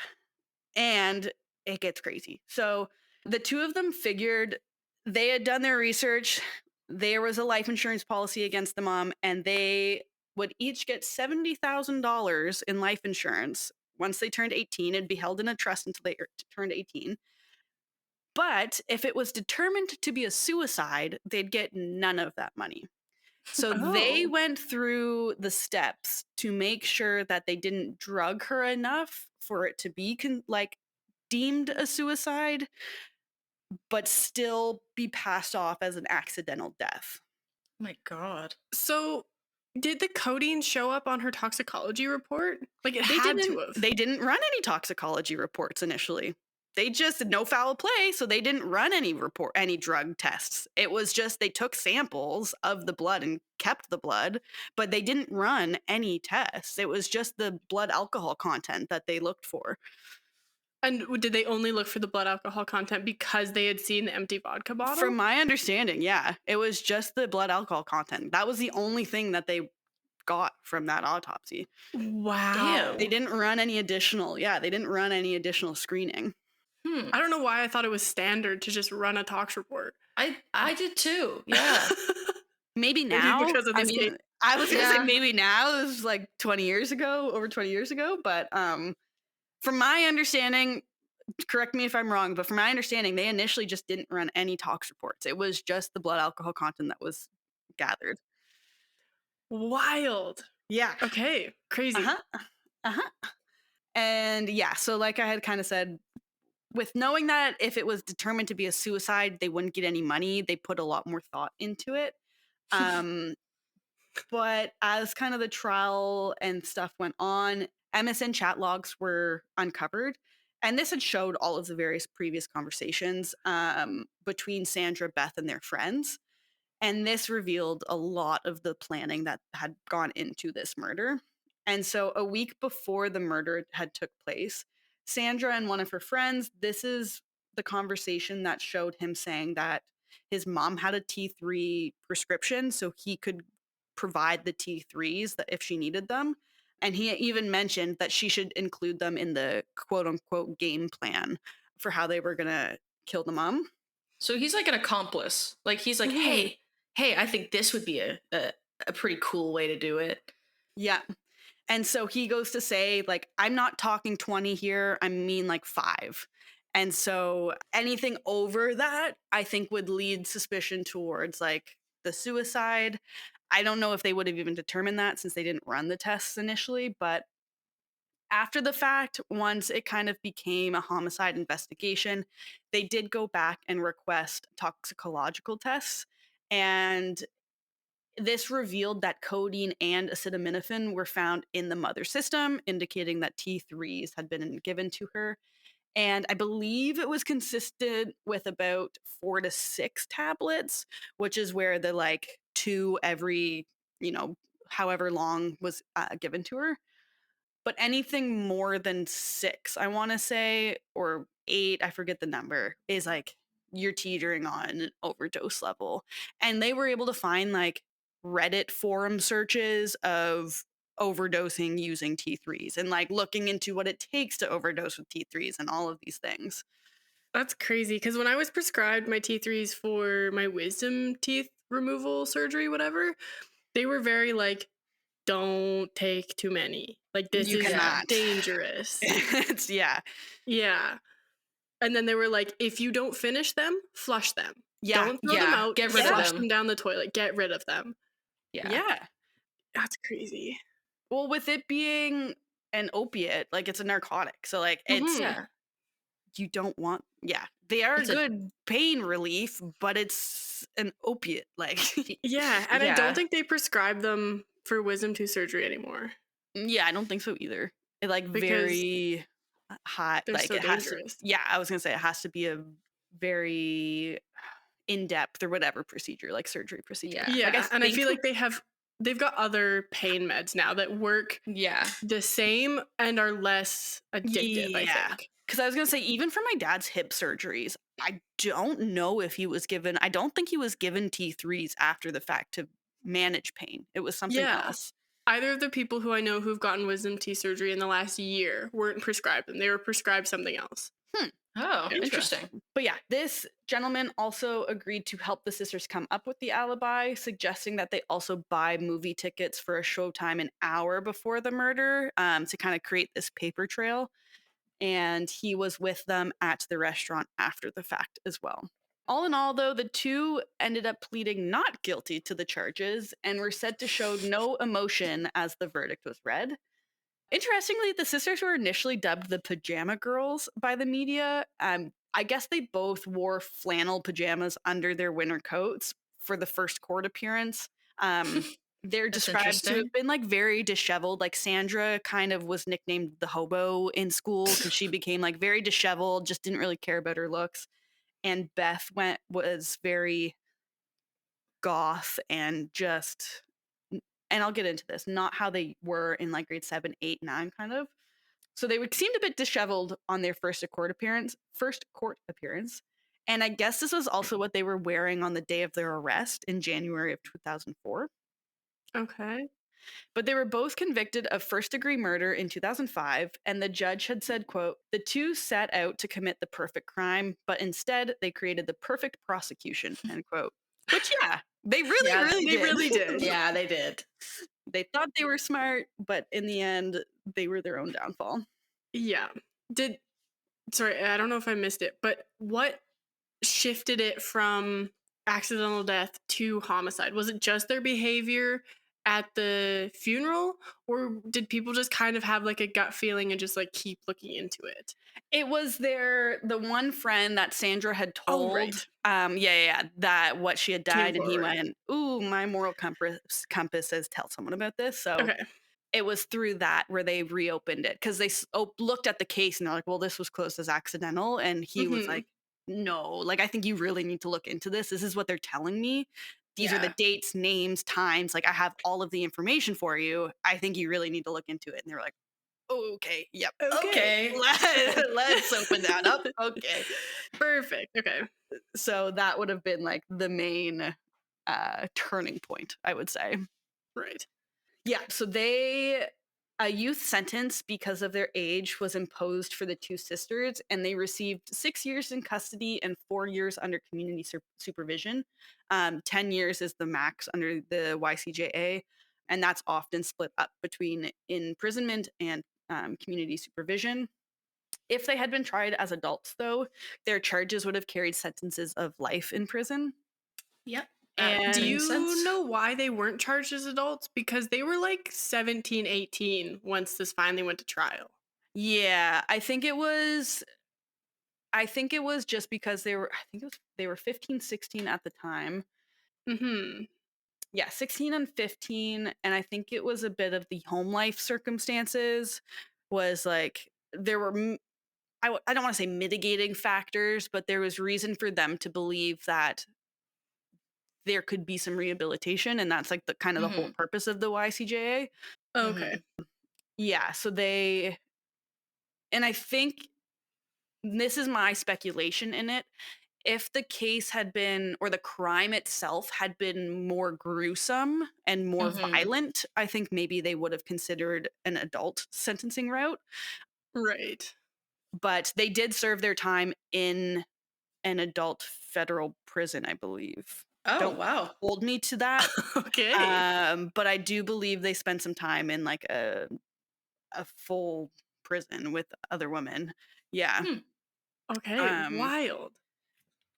And it gets crazy. So the two of them figured they had done their research. There was a life insurance policy against the mom, and they would each get $70,000 in life insurance once they turned 18. It'd be held in a trust until they turned 18. But if it was determined to be a suicide, they'd get none of that money. So they Oh. went through the steps to make sure that they didn't drug her enough for it to be like deemed a suicide, but still be passed off as an accidental death. Oh my God. So did the codeine show up on her toxicology report? Like it They had didn't to have. they didn't run any toxicology reports initially. They just no foul play, so they didn't run any drug tests. It was just they took samples of the blood and kept the blood, but they didn't run any tests. It was just the blood alcohol content that they looked for. And did they only look for the blood alcohol content because they had seen the empty vodka bottle? From my understanding, yeah, it was just the blood alcohol content. That was the only thing that they got from that autopsy. Wow. Damn. They didn't run any additional screening. I don't know why I thought it was standard to just run a tox report. I did too. Yeah. Maybe now. Maybe because of this case. I was gonna Yeah. say maybe now. This was like 20 years ago, over 20 years ago. But from my understanding, correct me if I'm wrong, but from my understanding, they initially just didn't run any tox reports. It was just the blood alcohol content that was gathered. Wild. Yeah. Okay. Crazy. And yeah, so like I had kind of said, with knowing that if it was determined to be a suicide, they wouldn't get any money, they put a lot more thought into it. But as kind of the trial and stuff went on, MSN chat logs were uncovered. And this had showed all of the various previous conversations between Sandra, Beth, and their friends. And this revealed a lot of the planning that had gone into this murder. And so a week before the murder had took place, Sandra and one of her friends, this is the conversation that showed him saying that his mom had a T3 prescription, so he could provide the T3s that if she needed them. And he even mentioned that she should include them in the quote unquote game plan for how they were going to kill the mom. So he's like an accomplice. Like he's like, hey, I think this would be a pretty cool way to do it. Yeah. And so he goes to say, like, I'm not talking 20 here, I mean like 5. And so anything over that, I think, would lead suspicion towards like the suicide. I don't know if they would have even determined that since they didn't run the tests initially, but after the fact, once it kind of became a homicide investigation, they did go back and request toxicological tests. And this revealed that codeine and acetaminophen were found in the mother system, indicating that T3s had been given to her. And I believe it was consistent with about 4 to 6 tablets, which is where the like 2 every, however long was given to her. But anything more than 6, I want to say, or 8, I forget the number, is like you're teetering on an overdose level. And they were able to find like Reddit forum searches of overdosing using T3s and like looking into what it takes to overdose with T3s and all of these things. That's crazy, because when I was prescribed my T3s for my wisdom teeth removal surgery, whatever, they were very like, don't take too many. Like, this You is cannot. dangerous. It's, yeah. Yeah. And then they were like, if you don't finish them, flush them. Yeah. Don't throw them out. Get rid of flush them. them down the toilet. Get rid of them. Yeah. That's crazy. Well, with it being an opiate, like it's a narcotic. So like it's you don't want they are It's good pain relief, but it's an opiate. Like and I don't think they prescribe them for wisdom tooth surgery anymore. I don't think so either. It like Because very hot. they're Like so it dangerous. has to. I was gonna say it has to be a very in depth or whatever procedure, like surgery procedure. Yeah, and I feel like they've got other pain meds now that work the same and are less addictive, I think. Because I was going to say, even for my dad's hip surgeries, I don't know if he was given, I don't think he was given T3s after the fact to manage pain. It was something else. Either of the people who I know who've gotten wisdom teeth surgery in the last year weren't prescribed them. They were prescribed something else. Oh, interesting. But yeah, this gentleman also agreed to help the sisters come up with the alibi, suggesting that they also buy movie tickets for a showtime an hour before the murder to kind of create this paper trail. And he was with them at the restaurant after the fact as well. All in all, though, the two ended up pleading not guilty to the charges and were said to show no emotion as the verdict was read. Interestingly, the sisters were initially dubbed the Pajama Girls by the media. I guess they both wore flannel pajamas under their winter coats for the first court appearance. They're described to have been like very disheveled. Like Sandra kind of was nicknamed the hobo in school because she became like very disheveled, just didn't really care about her looks. And Beth was very goth and just, and I'll get into this, not how they were in like grade 7, 8, 9 kind of. So they seemed a bit disheveled on their first court appearance. And I guess this was also what they were wearing on the day of their arrest in January of 2004. Okay. But they were both convicted of first-degree murder in 2005, and the judge had said, quote, "The two set out to commit the perfect crime, but instead they created the perfect prosecution," end quote. Which, they really did. Yeah, they did. They thought they were smart, but in the end, they were their own downfall. Yeah. Sorry, I don't know if I missed it, but what shifted it from accidental death to homicide? Was it just their behavior at the funeral, or did people just kind of have like a gut feeling and just like keep looking into it? It was the one friend that Sandra had told, that what she had died, and he went, "Ooh, my moral compass says tell someone about this." So it was through that where they reopened it, because they looked at the case and they're like, "Well, this was closed as accidental," and he was like, "No, like I think you really need to look into this. This is what they're telling me. These are the dates, names, times. Like I have all of the information for you. I think you really need to look into it." And they were like, "Okay, yep, okay. Let's open that up." Okay, perfect. Okay, so that would have been like the main turning point, I would say. Right. Yeah, so a youth sentence because of their age was imposed for the two sisters, and they received 6 years in custody and 4 years under community supervision. 10 years is the max under the YCJA, and that's often split up between imprisonment and community supervision. If they had been tried as adults, though, their charges would have carried sentences of life in prison. Yep. That Do And makes you sense. know why they weren't charged as adults? Because they were like 17, 18 once this finally went to trial. yeah, I think it was just because they were 15, 16 at the time. Mm-hmm. Yeah, 16 and 15, and I think it was a bit of the home life circumstances was like there were I don't want to say mitigating factors, but there was reason for them to believe that there could be some rehabilitation, and that's like the kind of the whole Mm-hmm. purpose of the YCJA. Okay. Mm-hmm. Yeah, so and I think this is my speculation in it. If the case had been, or the crime itself had been more gruesome and more Mm-hmm. violent, I think maybe they would have considered an adult sentencing route. Right. But they did serve their time in an adult federal prison, I believe. Oh, Don't wow. hold me to that. Okay. But I do believe they spent some time in like a full prison with other women. Yeah. Hmm. Okay. Um, Wild.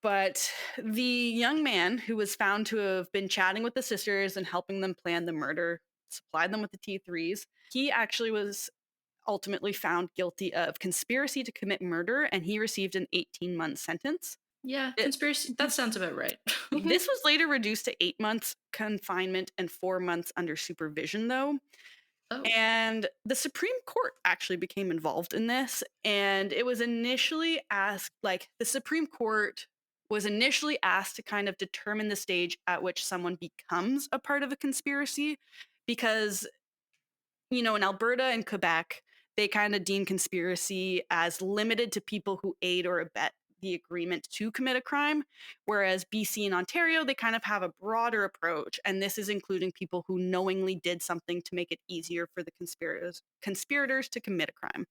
but the young man who was found to have been chatting with the sisters and helping them plan the murder, supplied them with the T3s, he actually was ultimately found guilty of conspiracy to commit murder, and he received an 18-month sentence. Yeah, It, conspiracy. That sounds about right. this was later reduced to 8 months confinement and 4 months under supervision, though. Oh. And the Supreme Court actually became involved in this. And it was initially asked, like, the Supreme Court was initially asked to kind of determine the stage at which someone becomes a part of a conspiracy. Because, in Alberta and Quebec, they kind of deem conspiracy as limited to people who aid or abet the agreement to commit a crime, whereas BC and Ontario, they kind of have a broader approach, and this is including people who knowingly did something to make it easier for the conspirators to commit a crime.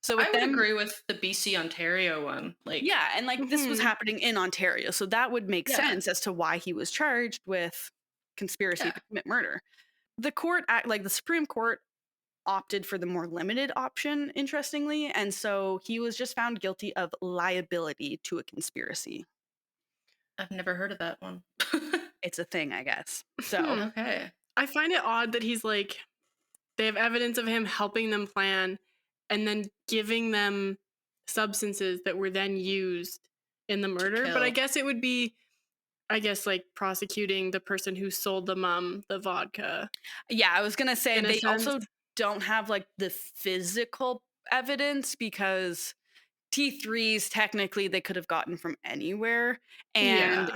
So with I would them, agree with the BC Ontario one. Like, yeah, and like this was Mm-hmm. happening in Ontario, so that would make yeah, sense as to why he was charged with conspiracy yeah. to commit murder. The Supreme Court opted for the more limited option, interestingly, and so he was just found guilty of liability to a conspiracy. I've never heard of that one. It's a thing, I guess. So, Hmm. Okay. I find it odd that he's like, they have evidence of him helping them plan and then giving them substances that were then used in the To murder. But I kill. guess it would be, like prosecuting the person who sold the mom the vodka yeah, I was going to say in a they sense. also don't have like the physical evidence because T3s technically they could have gotten from anywhere, and Yeah. I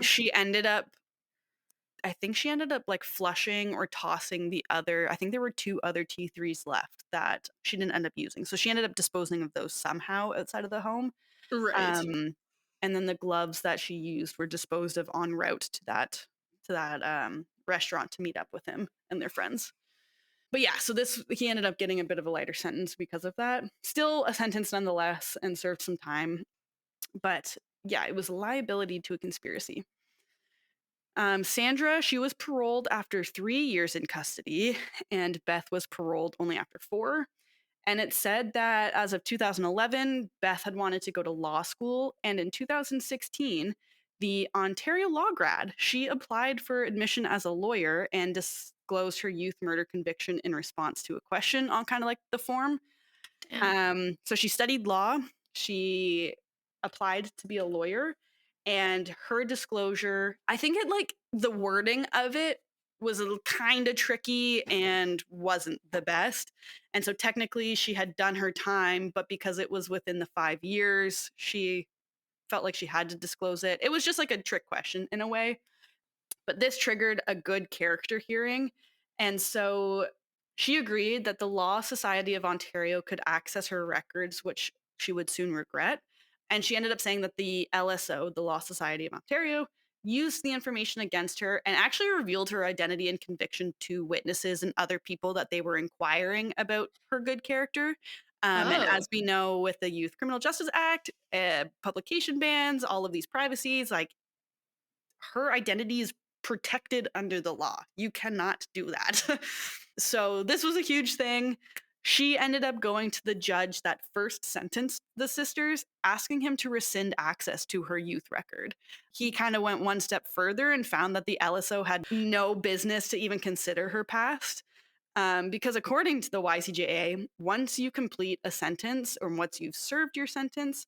think she ended up like flushing or tossing I think there were two other T3s left that she didn't end up using. So she ended up disposing of those somehow outside of the home. Right. Um, and then the gloves that she used were disposed of en route to that restaurant to meet up with him and their friends. But yeah, so he ended up getting a bit of a lighter sentence because of that. Still a sentence nonetheless, and served some time. But yeah, it was liability to a conspiracy. Sandra, she was paroled after 3 years in custody, and Beth was paroled only after 4. And it said that as of 2011, Beth had wanted to go to law school. And in 2016, the Ontario law grad, she applied for admission as a lawyer and disclosed her youth murder conviction in response to a question on kind of like the form. Damn. So she studied law. She applied to be a lawyer, and her disclosure, I think it like the wording of it was kind of tricky and wasn't the best. And so technically she had done her time, but because it was within the 5 years, she felt like she had to disclose it. It was just like a trick question in a way. But this triggered a good character hearing. And so she agreed that the Law Society of Ontario could access her records, which she would soon regret. And she ended up saying that the LSO, the Law Society of Ontario, used the information against her and actually revealed her identity and conviction to witnesses and other people that they were inquiring about her good character. And Oh. as we know, with the Youth Criminal Justice Act, publication bans, all of these privacies, like her identity is protected under the law. You cannot do that. So this was a huge thing. She ended up going to the judge that first sentenced the sisters, asking him to rescind access to her youth record. He kind of went one step further and found that the LSO had no business to even consider her past. Because according to the YCJA, once you complete a sentence or once you've served your sentence,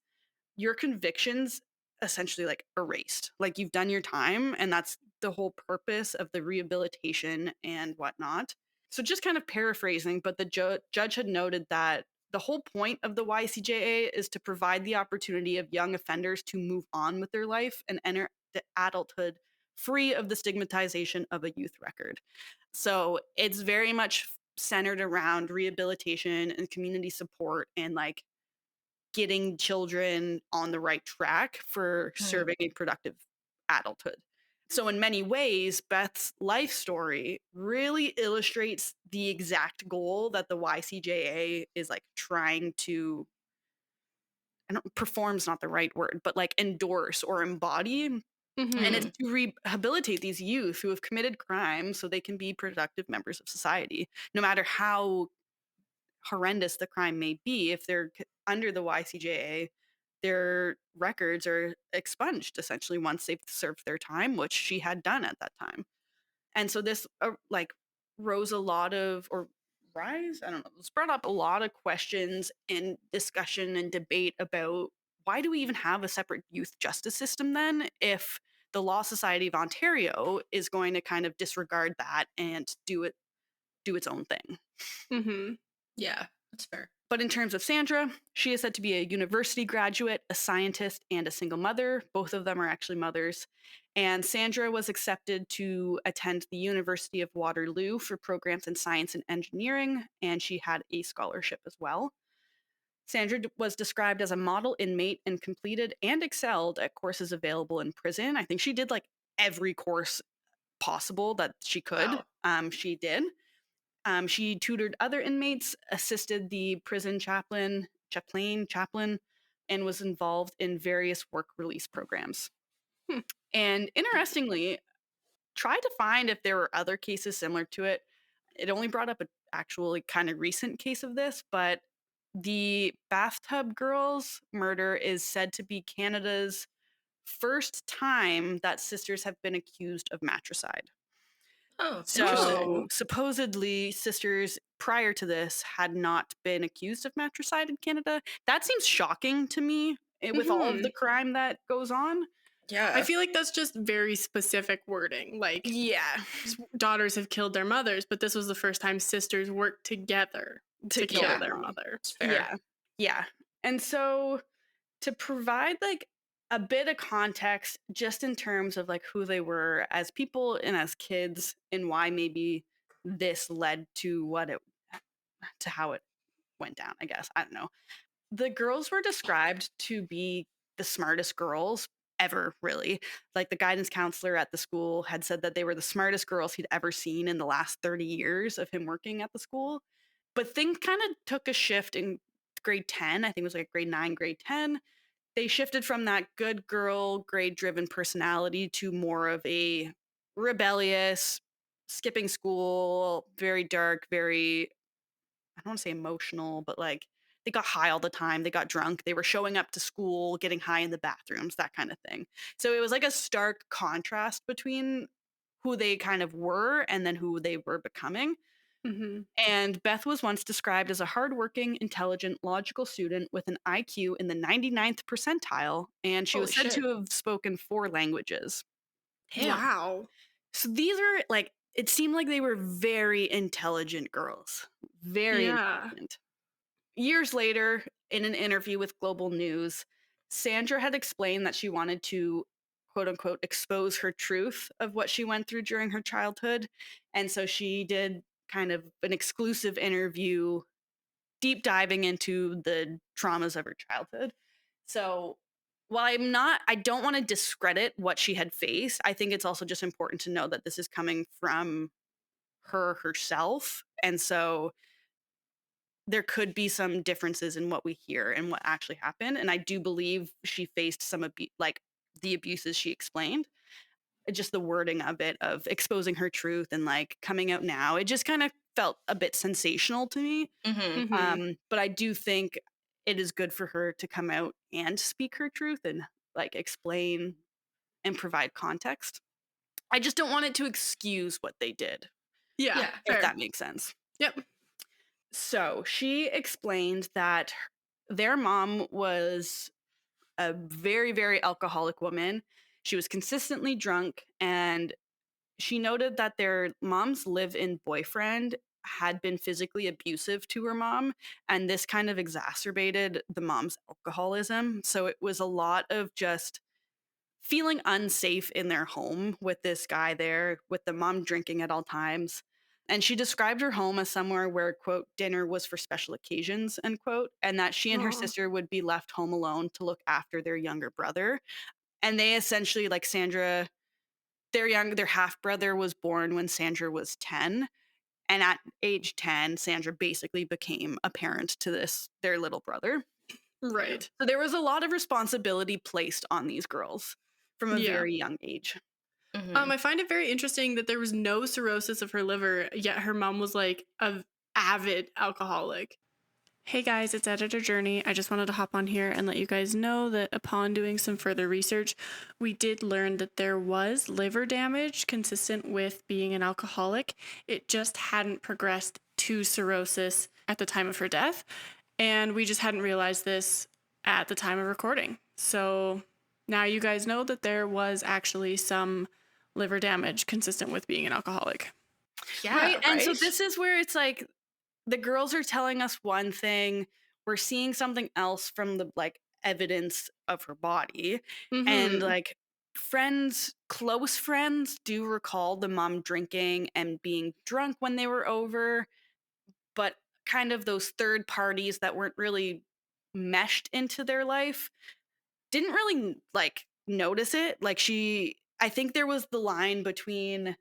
your convictions essentially like erased. Like you've done your time, and that's the whole purpose of the rehabilitation and whatnot. So just kind of paraphrasing, but the judge had noted that the whole point of the YCJA is to provide the opportunity of young offenders to move on with their life and enter the adulthood free of the stigmatization of a youth record. So it's very much centered around rehabilitation and community support and like getting children on the right track for serving a productive adulthood. So, in many ways, Beth's life story really illustrates the exact goal that the YCJA is like trying to, I don't, perform's not the right word, but like endorse or embody. And it's to rehabilitate these youth who have committed crimes so they can be productive members of society, no matter how horrendous the crime may be. If they're under the YCJA, their records are expunged essentially once they've served their time, which she had done at that time. And so this like rose a lot of, or rise, I don't know, it's brought up a lot of questions and discussion and debate about why do we even have a separate youth justice system then if the Law Society of Ontario is going to kind of disregard that and do its own thing. Yeah, that's fair. But in terms of Sandra, she is said to be a university graduate, a scientist, and a single mother. Both of them are actually mothers. And Sandra was accepted to attend the University of Waterloo for programs in science and engineering, and she had a scholarship as well. Sandra was described as a model inmate and completed and excelled at courses available in prison. I think she did like every course possible that she could. Wow. She did. She tutored other inmates, assisted the prison chaplain, and was involved in various work release programs. And interestingly, tried to find if there were other cases similar to it. It only brought up an actually kind of recent case of this, but the Bathtub Girls murder is said to be Canada's first time that sisters have been accused of matricide. Oh, So interesting. supposedly sisters prior to this had not been accused of matricide in Canada. That seems shocking to me with all of the crime that goes on. Yeah. I feel like that's just very specific wording. Like, Yeah. daughters have killed their mothers, but this was the first time sisters worked together to kill their mother. It's fair. Yeah. Yeah. And so to provide like a bit of context just in terms of like who they were as people and as kids and why maybe this led to how it went down, I guess. I don't know. The girls were described to be the smartest girls ever, really. Like the guidance counselor at the school had said that they were the smartest girls he'd ever seen in the last 30 years of him working at the school. But things kind of took a shift in grade 10. I think it was like grade 9, grade 10. They shifted from that good girl, grade driven personality to more of a rebellious, skipping school, very dark, very, I don't want to say emotional, but like they got high all the time. They got drunk. They were showing up to school, getting high in the bathrooms, that kind of thing. So it was like a stark contrast between who they kind of were and then who they were becoming. And Beth was once described as a hardworking, intelligent, logical student with an IQ in the 99th percentile, and she was said to have spoken 4 languages. Damn. Wow. So these are like, it seemed like they were very intelligent girls. Very intelligent. Years later, in an interview with Global News, Sandra had explained that she wanted to, quote unquote, expose her truth of what she went through during her childhood. And so she did kind of an exclusive interview, deep diving into the traumas of her childhood. So while I don't want to discredit what she had faced, I think it's also just important to know that this is coming from her herself. And so there could be some differences in what we hear and what actually happened. And I do believe she faced some like the abuses she explained. Just the wording of it, of exposing her truth and like coming out now, it just kind of felt a bit sensational to me. But I do think it is good for her to come out and speak her truth and like explain and provide context. I just don't want it to excuse what they did. Yeah, If fair. that makes sense. Yep. So she explained that their mom was a very, very alcoholic woman. She was consistently drunk, and she noted that their mom's live-in boyfriend had been physically abusive to her mom, and this kind of exacerbated the mom's alcoholism. So it was a lot of just feeling unsafe in their home with this guy there, with the mom drinking at all times. And she described her home as somewhere where, quote, dinner was for special occasions, end quote, and that she and her sister would be left home alone to look after their younger brother. And they essentially, like Sandra, their half brother was born when Sandra was 10. And at age 10, Sandra basically became a parent to their little brother. Right. So there was a lot of responsibility placed on these girls from a very young age. I find it very interesting that there was no cirrhosis of her liver, yet her mom was like an avid alcoholic. Hey guys, it's Editor Journey. I just wanted to hop on here and let you guys know that upon doing some further research, we did learn that there was liver damage consistent with being an alcoholic. It just hadn't progressed to cirrhosis at the time of her death, and we just hadn't realized this at the time of recording. So now you guys know that there was actually some liver damage consistent with being an alcoholic. Yeah, right? And so this is where it's like the girls are telling us one thing, we're seeing something else from the like evidence of her body. And like close friends do recall the mom drinking and being drunk when they were over, but kind of those third parties that weren't really meshed into their life didn't really like notice it. Like I think there was the line between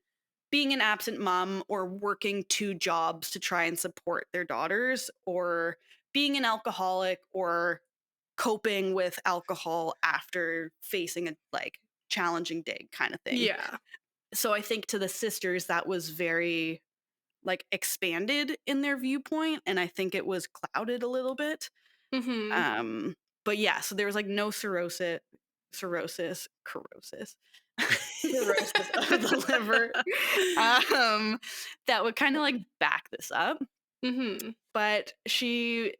being an absent mom or working 2 jobs to try and support their daughters, or being an alcoholic or coping with alcohol after facing a like challenging day kind of thing. Yeah. So I think to the sisters that was very like expanded in their viewpoint, and I think it was clouded a little bit. But yeah, so there was like no cirrhosis cirrhosis of the liver that would kind of like back this up. But Sandra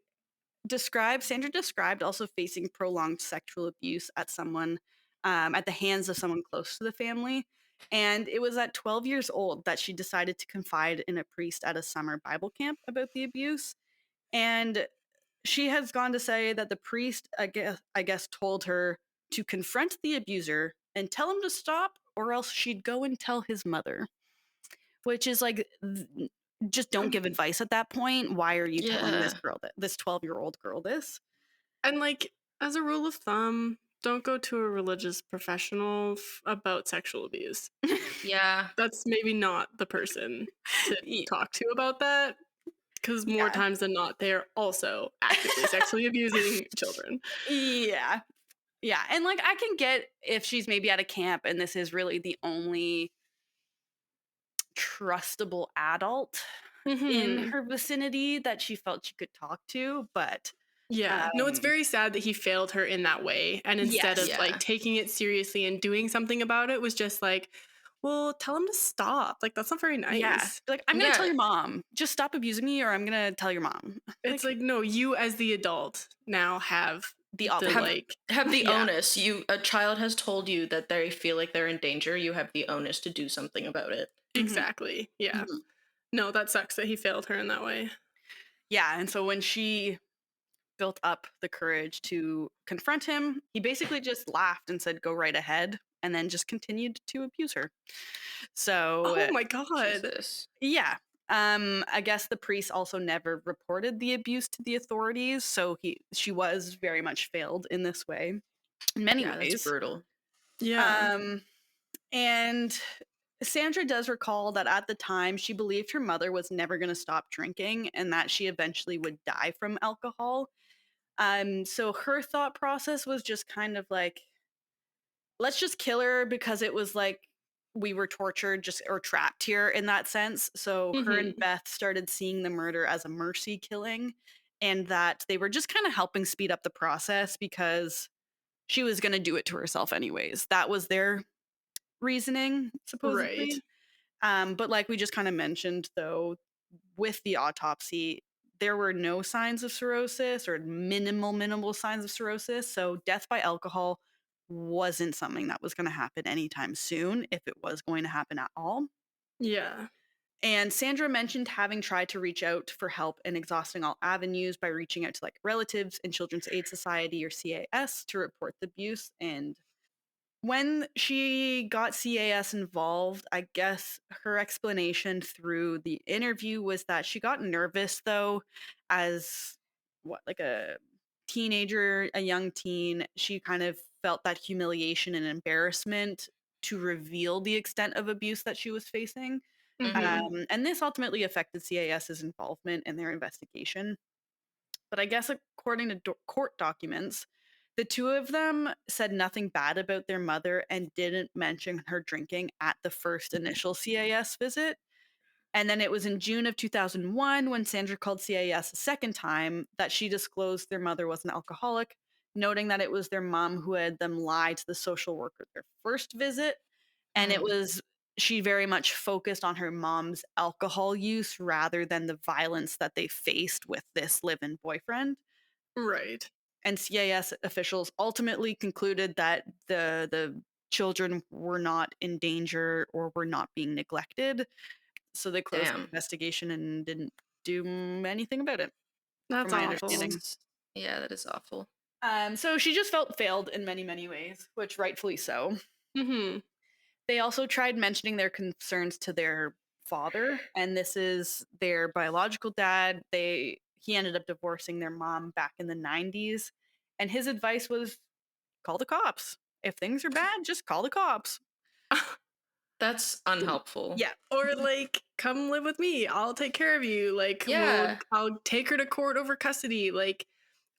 described also facing prolonged sexual abuse at the hands of someone close to the family. And it was at 12 years old that she decided to confide in a priest at a summer Bible camp about the abuse. And she has gone to say that the priest, I guess, told her to confront the abuser and tell him to stop, or else she'd go and tell his mother. Which is like, just don't give advice at that point. Why are you telling this 12-year-old girl this? And like, as a rule of thumb, don't go to a religious professional about sexual abuse. Yeah. That's maybe not the person to talk to about that. Because more times than not, they're also actively sexually abusing children. Yeah. Yeah. And like, I can get if she's maybe at a camp and this is really the only trustable adult in her vicinity that she felt she could talk to. But no, it's very sad that he failed her in that way. And instead of like taking it seriously and doing something about it, was just like, well, tell him to stop. Like, that's not very nice. Yeah. Like, I'm going to tell your mom. Just stop abusing me, or I'm going to tell your mom. It's like, no, you as the adult now have the onus. A child has told you that they feel like they're in danger. You have the onus to do something about it. Exactly. Yeah. No, that sucks that he failed her in that way. Yeah. And so when she built up the courage to confront him, he basically just laughed and said, go right ahead, and then just continued to abuse her. So, oh my God. Jesus. Yeah. I guess the priest also never reported the abuse to the authorities, so she was very much failed in this way. In many ways. That's brutal. Yeah. And Sandra does recall that at the time she believed her mother was never going to stop drinking and that she eventually would die from alcohol. So her thought process was just kind of like, let's just kill her, because it was like we were tortured or trapped here in that sense. So her and Beth started seeing the murder as a mercy killing, and that they were just kind of helping speed up the process because she was going to do it to herself anyways. That was their reasoning, Right. supposedly. But like we just kind of mentioned, though, with the autopsy, there were no signs of cirrhosis or minimal signs of cirrhosis. So death by alcohol wasn't something that was going to happen anytime soon, if it was going to happen at all. Yeah. And Sandra mentioned having tried to reach out for help and exhausting all avenues by reaching out to like relatives and Children's Aid Society or CAS to report the abuse. And when she got CAS involved, I guess her explanation through the interview was that she got nervous, though, as like a teenager, a young teen. She kind of felt that humiliation and embarrassment to reveal the extent of abuse that she was facing. And this ultimately affected CAS's involvement in their investigation. But I guess according to court documents, the two of them said nothing bad about their mother and didn't mention her drinking at the first initial CAS visit. And then it was in June of 2001 when Sandra called CAS a second time that she disclosed their mother was an alcoholic, noting that it was their mom who had them lie to the social worker their first visit. And it was she very much focused on her mom's alcohol use rather than the violence that they faced with this live-in boyfriend. Right. And CAS officials ultimately concluded that the children were not in danger or were not being neglected. So they closed the investigation and didn't do anything about it. That's from my awful. understanding. Yeah, that is awful. So she just felt failed in many ways, which rightfully so. They also tried mentioning their concerns to their father, and this is their biological dad. He ended up divorcing their mom back in the 90s, and his advice was call the cops. If things are bad, just call the cops. That's unhelpful. Yeah. Or like, come live with me. I'll take care of you. Like, I'll take her to court over custody. Like,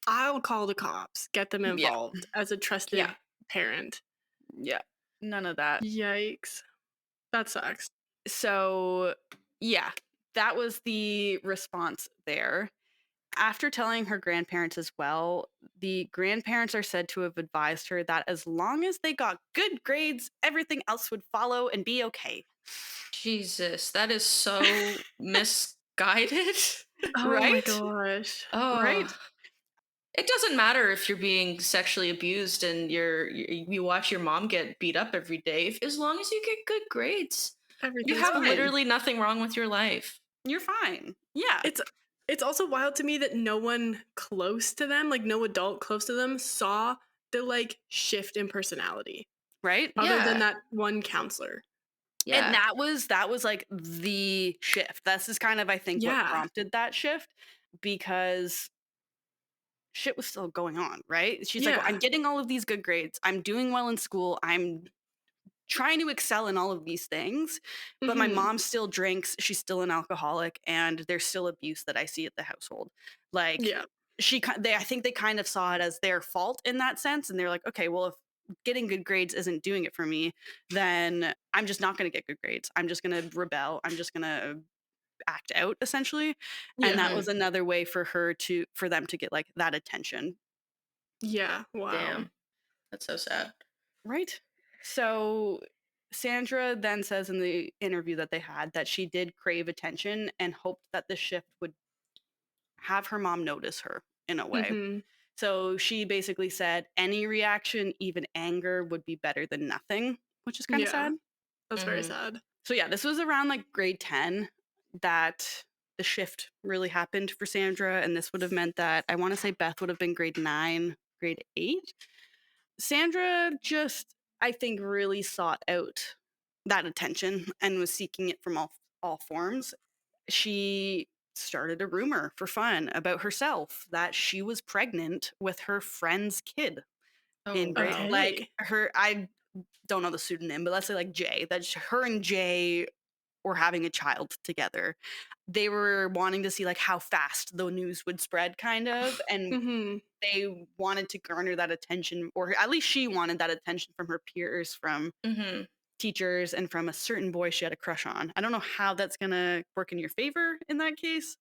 I'll call the cops, get them involved as a trusted parent. Yeah. None of that. Yikes. That sucks. So, yeah, that was the response there. After telling her grandparents as well, the grandparents are said to have advised her that as long as they got good grades, everything else would follow and be okay. Jesus, that is so misguided. Oh right? my gosh. Oh. Right? It doesn't matter if you're being sexually abused and you watch your mom get beat up every day. As long as you get good grades, you have fine. literally nothing wrong with your life. You're fine. Yeah. It's also wild to me that no one close to them, like no adult close to them, saw the like shift in personality. Right? Other than that one counselor. Yeah. And that was like the shift. This is kind of, I think, what prompted that shift, because shit was still going on, right? She's like, well, I'm getting all of these good grades. I'm doing well in school. I'm trying to excel in all of these things, but my mom still drinks. She's still an alcoholic, and there's still abuse that I see at the household. Like, I think they kind of saw it as their fault in that sense, and they're like, okay, well, if getting good grades isn't doing it for me, then I'm just not going to get good grades. I'm just going to rebel. I'm just going to act out, essentially. And that was another way for them to get like that attention. Yeah. Wow. Damn. That's so sad. Right. So Sandra then says in the interview that they had that she did crave attention and hoped that the shift would have her mom notice her in a way. So she basically said any reaction, even anger, would be better than nothing, which is kind of sad. That's very sad. So yeah, this was around like grade 10 that the shift really happened for Sandra. And this would have meant that I want to say Beth would have been grade 9, grade 8. Sandra just, I think, really sought out that attention and was seeking it from all forms. She started a rumor for fun about herself that she was pregnant with her friend's kid. In grade, like I don't know the pseudonym, but let's say like Jay, that her and Jay were having a child together. They were wanting to see like how fast the news would spread, kind of, and they wanted to garner that attention, or at least she wanted that attention from her peers, from teachers and from a certain boy she had a crush on. I don't know how that's going to work in your favor in that case,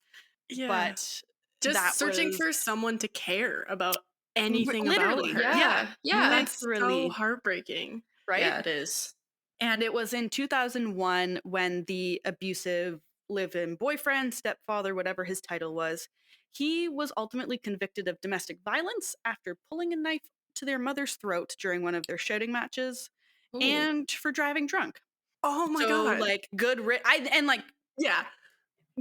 Yeah. but that Just searching was for someone to care about anything about literally. her. Yeah. Yeah. That's so literally. heartbreaking. Right? Yeah, it is. And it was in 2001 when the abusive live-in boyfriend, stepfather, whatever his title was, he was ultimately convicted of domestic violence after pulling a knife to their mother's throat during one of their shouting matches Ooh. and for driving drunk. Oh my So god. like good Yeah.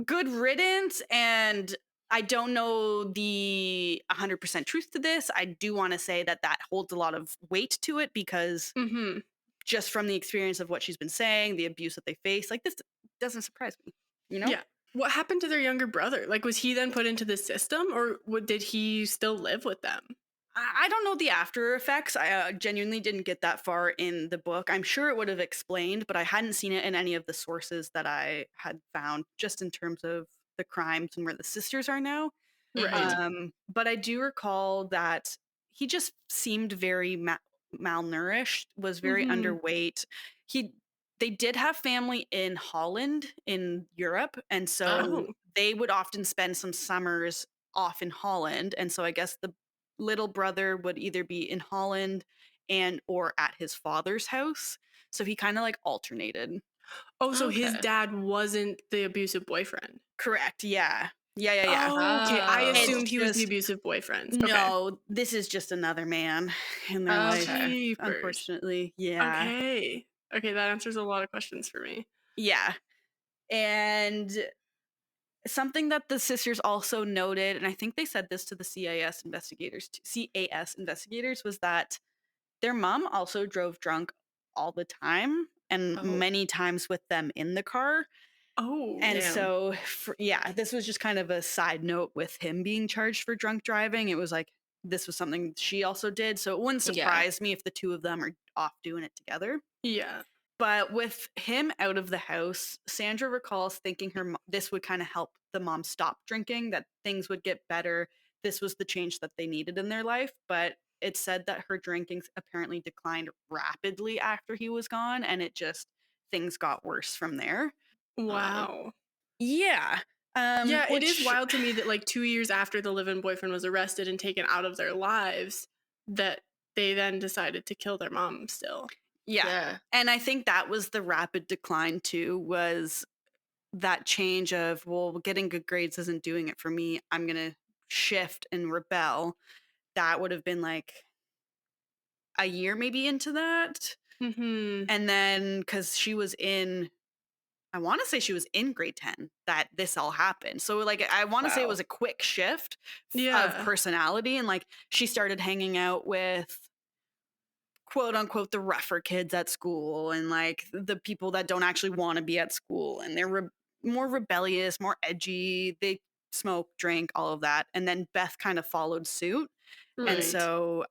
good riddance. And I don't know the 100% truth to this. I do want to say that holds a lot of weight to it because Mm-hmm. just from the experience of what she's been saying, the abuse that they face, like this doesn't surprise me, you know? Yeah. What happened to their younger brother? Like, was he then put into the system, or did he still live with them? I don't know the after effects. I genuinely didn't get that far in the book. I'm sure it would have explained, but I hadn't seen it in any of the sources that I had found, just in terms of the crimes and where the sisters are now. Right. But I do recall that he just seemed very malnourished, was very Mhm. underweight. He They did have family in Holland in Europe, and Oh. so they would often spend some summers off in Holland, and so I guess the little brother would either be in Holland and or at his father's house. So he kind of like alternated. Oh, so his Okay. dad wasn't the abusive boyfriend. Correct. Yeah. Yeah. Oh, okay. I It's assumed he was the just abusive boyfriend. Okay. no, this is just another man in their Oh, life, okay. Jeepers. unfortunately. Yeah. Okay. Okay, that answers a lot of questions for me. Yeah. And something that the sisters also noted, and I think they said this to the CAS investigators, was that their mom also drove drunk all the time and Oh, many times with them in the car. Oh. And damn. so, yeah, this was just kind of a side note with him being charged for drunk driving. It was like, this was something she also did. So it wouldn't Yeah. surprise me if the two of them are off doing it together. Yeah. But with him out of the house, Sandra recalls thinking this would kind of help the mom stop drinking, that things would get better. This was the change that they needed in their life. But it said that her drinking apparently declined rapidly after he was gone, and things got worse from there. Wow. Yeah. Yeah, it is Which wild to me that like 2 years after the live-in boyfriend was arrested and taken out of their lives, that they then decided to kill their mom still. yeah. Yeah. And I think that was the rapid decline too, was that change of, well, getting good grades isn't doing it for me. I'm going to shift and rebel. That would have been like a year maybe into that. Mm-hmm. And then because I want to say she was in grade 10 that this all happened. So like I want to say it Wow. was a quick shift of Yeah. personality, and like she started hanging out with quote unquote the rougher kids at school and like the people that don't actually want to be at school, and they're more rebellious, more edgy. They smoke, drink, all of that. And then Beth kind of followed suit. And Right. so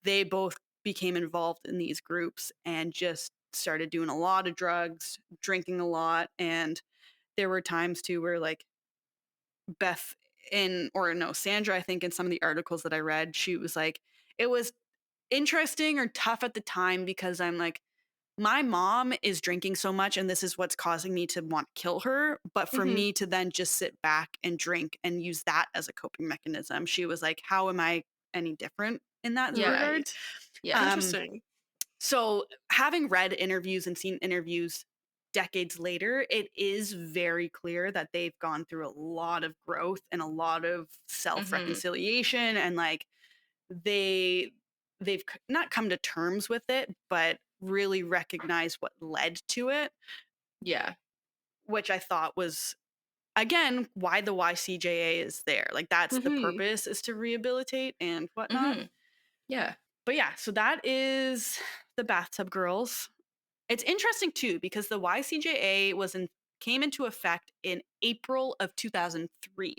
they both became involved in these groups and just started doing a lot of drugs, drinking a lot. And there were times too where like Beth Sandra, I think in some of the articles that I read, she was like, it was interesting or tough at the time because I'm like, my mom is drinking so much and this is what's causing me to want to kill her. But for Mhm. me to then just sit back and drink and use that as a coping mechanism, she was like, how am I any different in that Yeah. regard? Right. Yeah. Interesting. So having read interviews and seen interviews decades later, it is very clear that they've gone through a lot of growth and a lot of self-reconciliation, and like they've not come to terms with it, but really recognize what led to it, Yeah. which I thought was again why the YCJA is there. Like that's the Mhm. purpose, is to rehabilitate and whatnot. Mm-hmm. Yeah. But yeah, so that is the Bathtub Girls. It's interesting too because the YCJA came into effect in April of 2003.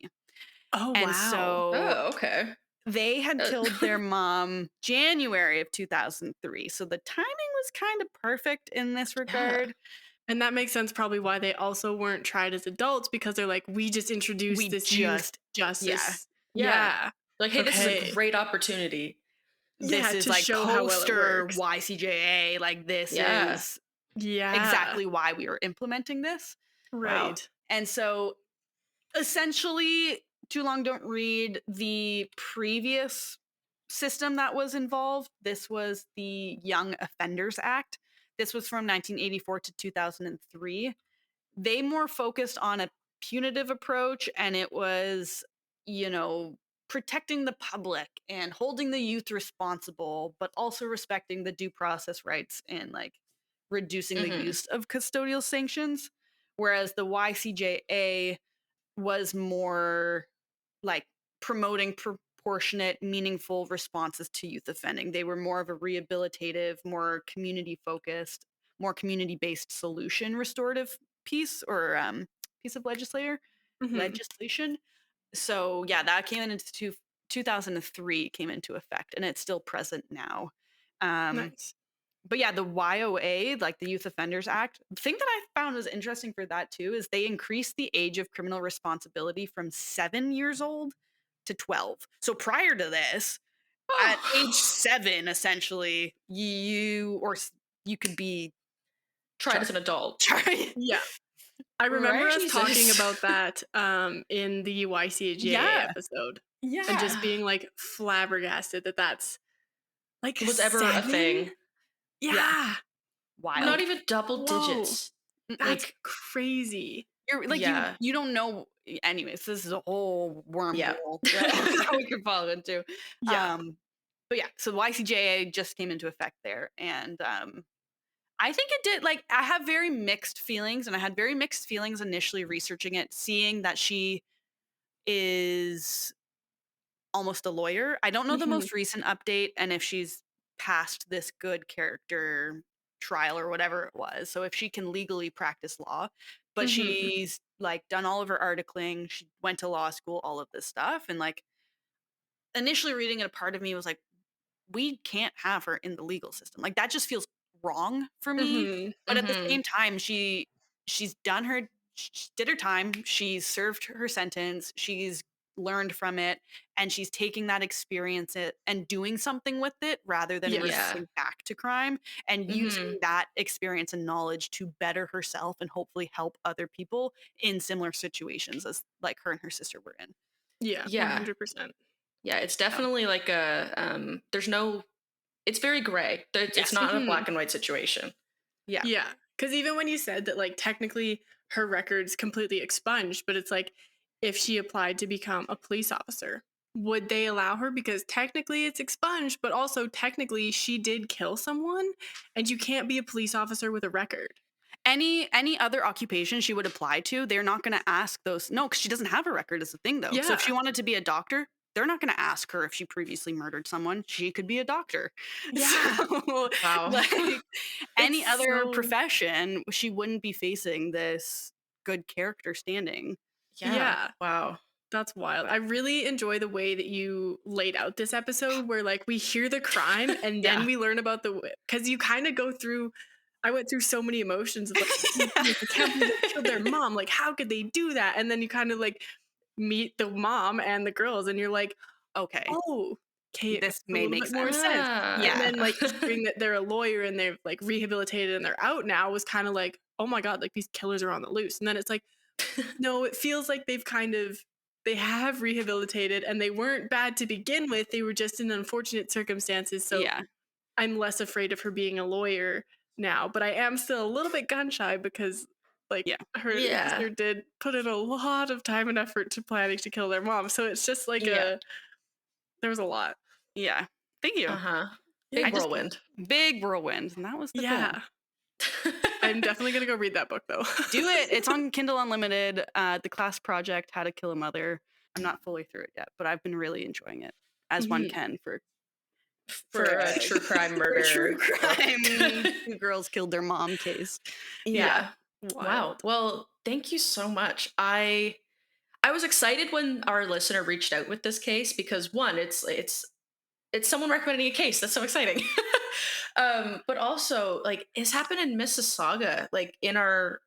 Oh, And wow. so Oh, okay. they had killed their mom January of 2003. So the timing was kind of perfect in this regard. And that makes sense probably why they also weren't tried as adults, because they're like, we just introduced We this youth yeah. justice. Yeah. Like, hey, this is a Okay. great opportunity. This Yeah, is to like show how well it poster works. YCJA. Like this Yeah. is exactly why we were implementing this. Wow. Right. And so essentially, Too Long Don't Read, the previous system that was involved, this was the Young Offenders Act. This was from 1984 to 2003. They more focused on a punitive approach, and it was, you know, protecting the public and holding the youth responsible, but also respecting the due process rights and like reducing the Mhm. use of custodial sanctions. Whereas the YCJA was more like promoting proportionate, meaningful responses to youth offending. They were more of a rehabilitative, more community focused, more community based solution restorative piece or piece of Mhm. legislation. So yeah, that came into 2003 came into effect, and it's still present now. Um, Nice. but yeah, the YOA, like the Youth Offenders Act, the thing that I found was interesting for that too is they increased the age of criminal responsibility from 7 years old to 12. So prior to this, at age 7, essentially, you could be Tried as an adult. charged. Yeah. I remember Right? us talking Jesus. about that in the YCJA Yeah. episode and Yeah. just being like flabbergasted that that's like Was ever a 7? thing. Yeah. Yeah. Not Wild. even double Whoa. digits. That's Like, crazy. You're like yeah. you don't know. Anyways, this is a whole Yeah. wormhole that we could fall into. Yeah. But yeah, so YCJA just came into effect there, and I think it did. Like, I have very mixed feelings, and I had very mixed feelings initially researching it, seeing that she is almost a lawyer. I don't know the Mhm. most recent update and if she's passed this good character trial or whatever it was. So if she can legally practice law, but Mhm. she's like done all of her articling, she went to law school, all of this stuff. And like initially reading it, a part of me was like, we can't have her in the legal system. Like that just feels wrong for me. Mhm. But at the Mhm. same time, she's done her she did her time, she's served her sentence, she's learned from it, and she's taking that experience and doing something with it rather than Yes. Yeah. resorting back to crime and using Mhm. that experience and knowledge to better herself and hopefully help other people in similar situations as like her and her sister were in. Yeah, Yeah. 100%. Yeah. It's So, definitely like a there's no it's very gray. It's yes. not a Mhm. black and white situation. Yeah. Yeah, because even when you said that, like, technically her record's completely expunged, but it's like, if she applied to become a police officer, would they allow her? Because technically it's expunged, but also technically she did kill someone, and you can't be a police officer with a record. Any other occupation she would apply to, they're not going to ask those. No, because she doesn't have a record is the thing though. So if she Yeah. wanted to be a doctor, they're not going to ask her if she previously murdered someone. She could be a doctor. Yeah. So Wow. like any It's other so profession, she wouldn't be facing this good character standing. Yeah. yeah. Wow. That's wild. But I really enjoy the way that you laid out this episode where like we hear the crime and yeah. then we learn about the because you kind of go through I went through so many emotions of like, oh my goodness, I can't believe they killed their mom. Like, how could they do that? And then you kind of like meet the mom and the girls and you're like, Okay. oh, okay, it makes This a may little make bit more sense. sense. Ah. And Yeah. then like hearing that they're a lawyer and they're like rehabilitated and they're out now was kind of like, oh my God, like these killers are on the loose. And then it's like, no, it feels like they have rehabilitated and they weren't bad to begin with. They were just in unfortunate circumstances. So Yeah. I'm less afraid of her being a lawyer now, but I am still a little bit gun shy because like Yeah. her Yeah. sister did put in a lot of time and effort to planning to kill their mom. So it's just like Yeah. there was a lot. Yeah. Thank you. Uh-huh. Yeah. I Big just whirlwind. big whirlwind, and that was the film. Yeah. I'm definitely going to go read that book though. Do it. It's on Kindle Unlimited. The class project, How to Kill a Mother. I'm not fully through it yet, but I've been really enjoying it, as one Mhm. can for For a true crime for a true murder book. crime. Two girls killed their mom case. Yeah. Wow. Wild. Well, thank you so much. I was excited when our listener reached out with this case because one, it's someone recommending a case. That's so exciting. But also like it's happened in Mississauga, like in our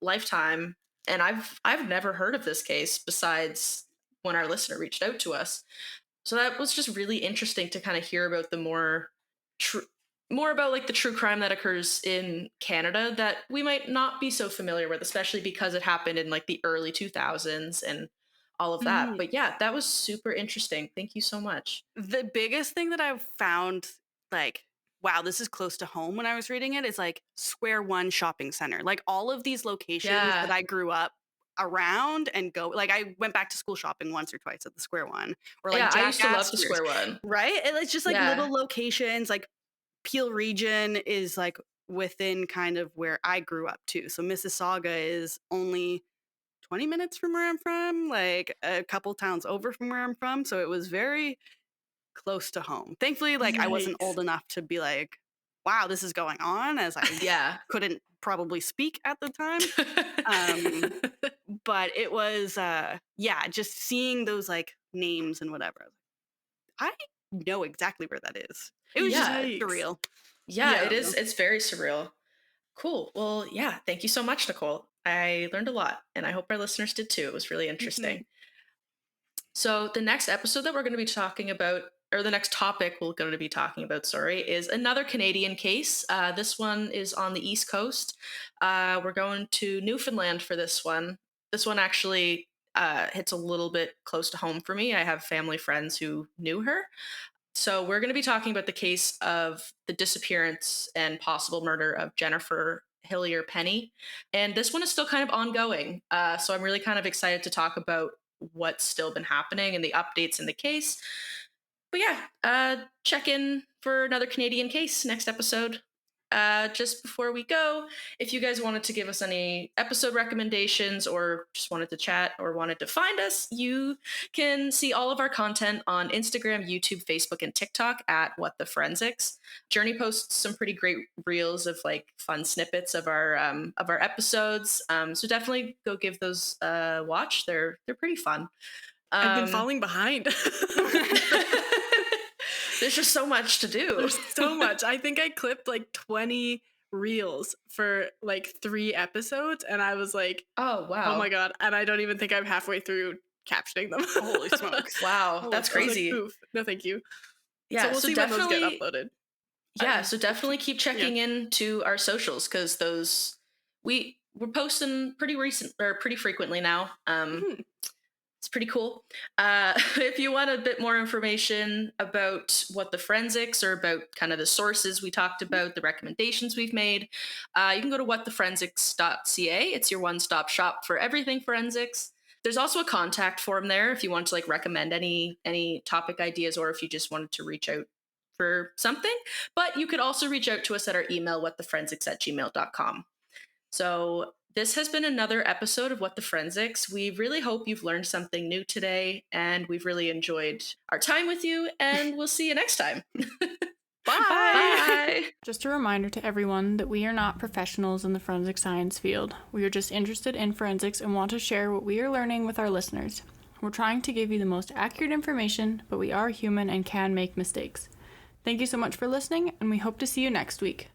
lifetime, and I've never heard of this case besides when our listener reached out to us. So that was just really interesting to kind of hear about the more true more about like the true crime that occurs in Canada that we might not be so familiar with, especially because it happened in like the early 2000s and all of that. But yeah, that was super interesting. Thank you so much. The biggest thing that I've found, like, wow, this is close to home when I was reading it, is like Square One Shopping Center. Like all of these locations that I grew up around and go, like I went back to school shopping once or twice at the Square One, or like Yeah, I Jack used to love the Astor's, Square One. right? And it's just like little locations, like Peel region is like within kind of where I grew up too. So Mississauga is only 20 minutes from where I'm from, like a couple towns over from where I'm from. So it was very close to home. Thankfully, like I wasn't old enough to be like, wow, this is going on, as I couldn't probably speak at the time. But it was, just seeing those like names and whatever. I know exactly where that is. It was just surreal. Yeah, it is. It's very surreal. Cool. Well, yeah, thank you so much, Nicole. I learned a lot, and I hope our listeners did too. It was really interesting. So the next episode that we're going to be talking about, or the next topic we're going to be talking about, is another Canadian case. This one is on the East Coast. We're going to Newfoundland for this one. This one actually hits a little bit close to home for me. I have family friends who knew her. So we're going to be talking about the case of the disappearance and possible murder of Jennifer Hillier Penny. And this one is still kind of ongoing. So I'm really kind of excited to talk about what's still been happening and the updates in the case. But yeah, check in for another Canadian case next episode. Just before we go, if you guys wanted to give us any episode recommendations or just wanted to chat or wanted to find us, you can see all of our content on Instagram, YouTube, Facebook, and TikTok at What the Forensics. Journey posts some pretty great reels of like fun snippets of our episodes. So definitely go give those a watch. They're pretty fun. I've been falling behind. There's just so much to do. There's so much. I think I clipped like 20 reels for like 3 episodes, and I was like, oh wow, oh my god, and I don't even think I'm halfway through captioning them. Holy smokes. Wow, that's crazy. Like, no thank you. Yeah, so we'll see when those get uploaded. Yeah, so definitely keep checking into our socials, because those we're posting pretty frequently now. It's pretty cool. If you want a bit more information about What the Forensics, or about kind of the sources we talked about, the recommendations we've made, you can go to whattheforensics.ca. It's your one-stop shop for everything forensics. There's also a contact form there if you want to like recommend any topic ideas, or if you just wanted to reach out for something. But you could also reach out to us at our email, whattheforensics@gmail.com. So this has been another episode of What the Forensics. We really hope you've learned something new today, and we've really enjoyed our time with you, and we'll see you next time. Bye. Bye. Just a reminder to everyone that we are not professionals in the forensic science field. We are just interested in forensics and want to share what we are learning with our listeners. We're trying to give you the most accurate information, but we are human and can make mistakes. Thank you so much for listening, and we hope to see you next week.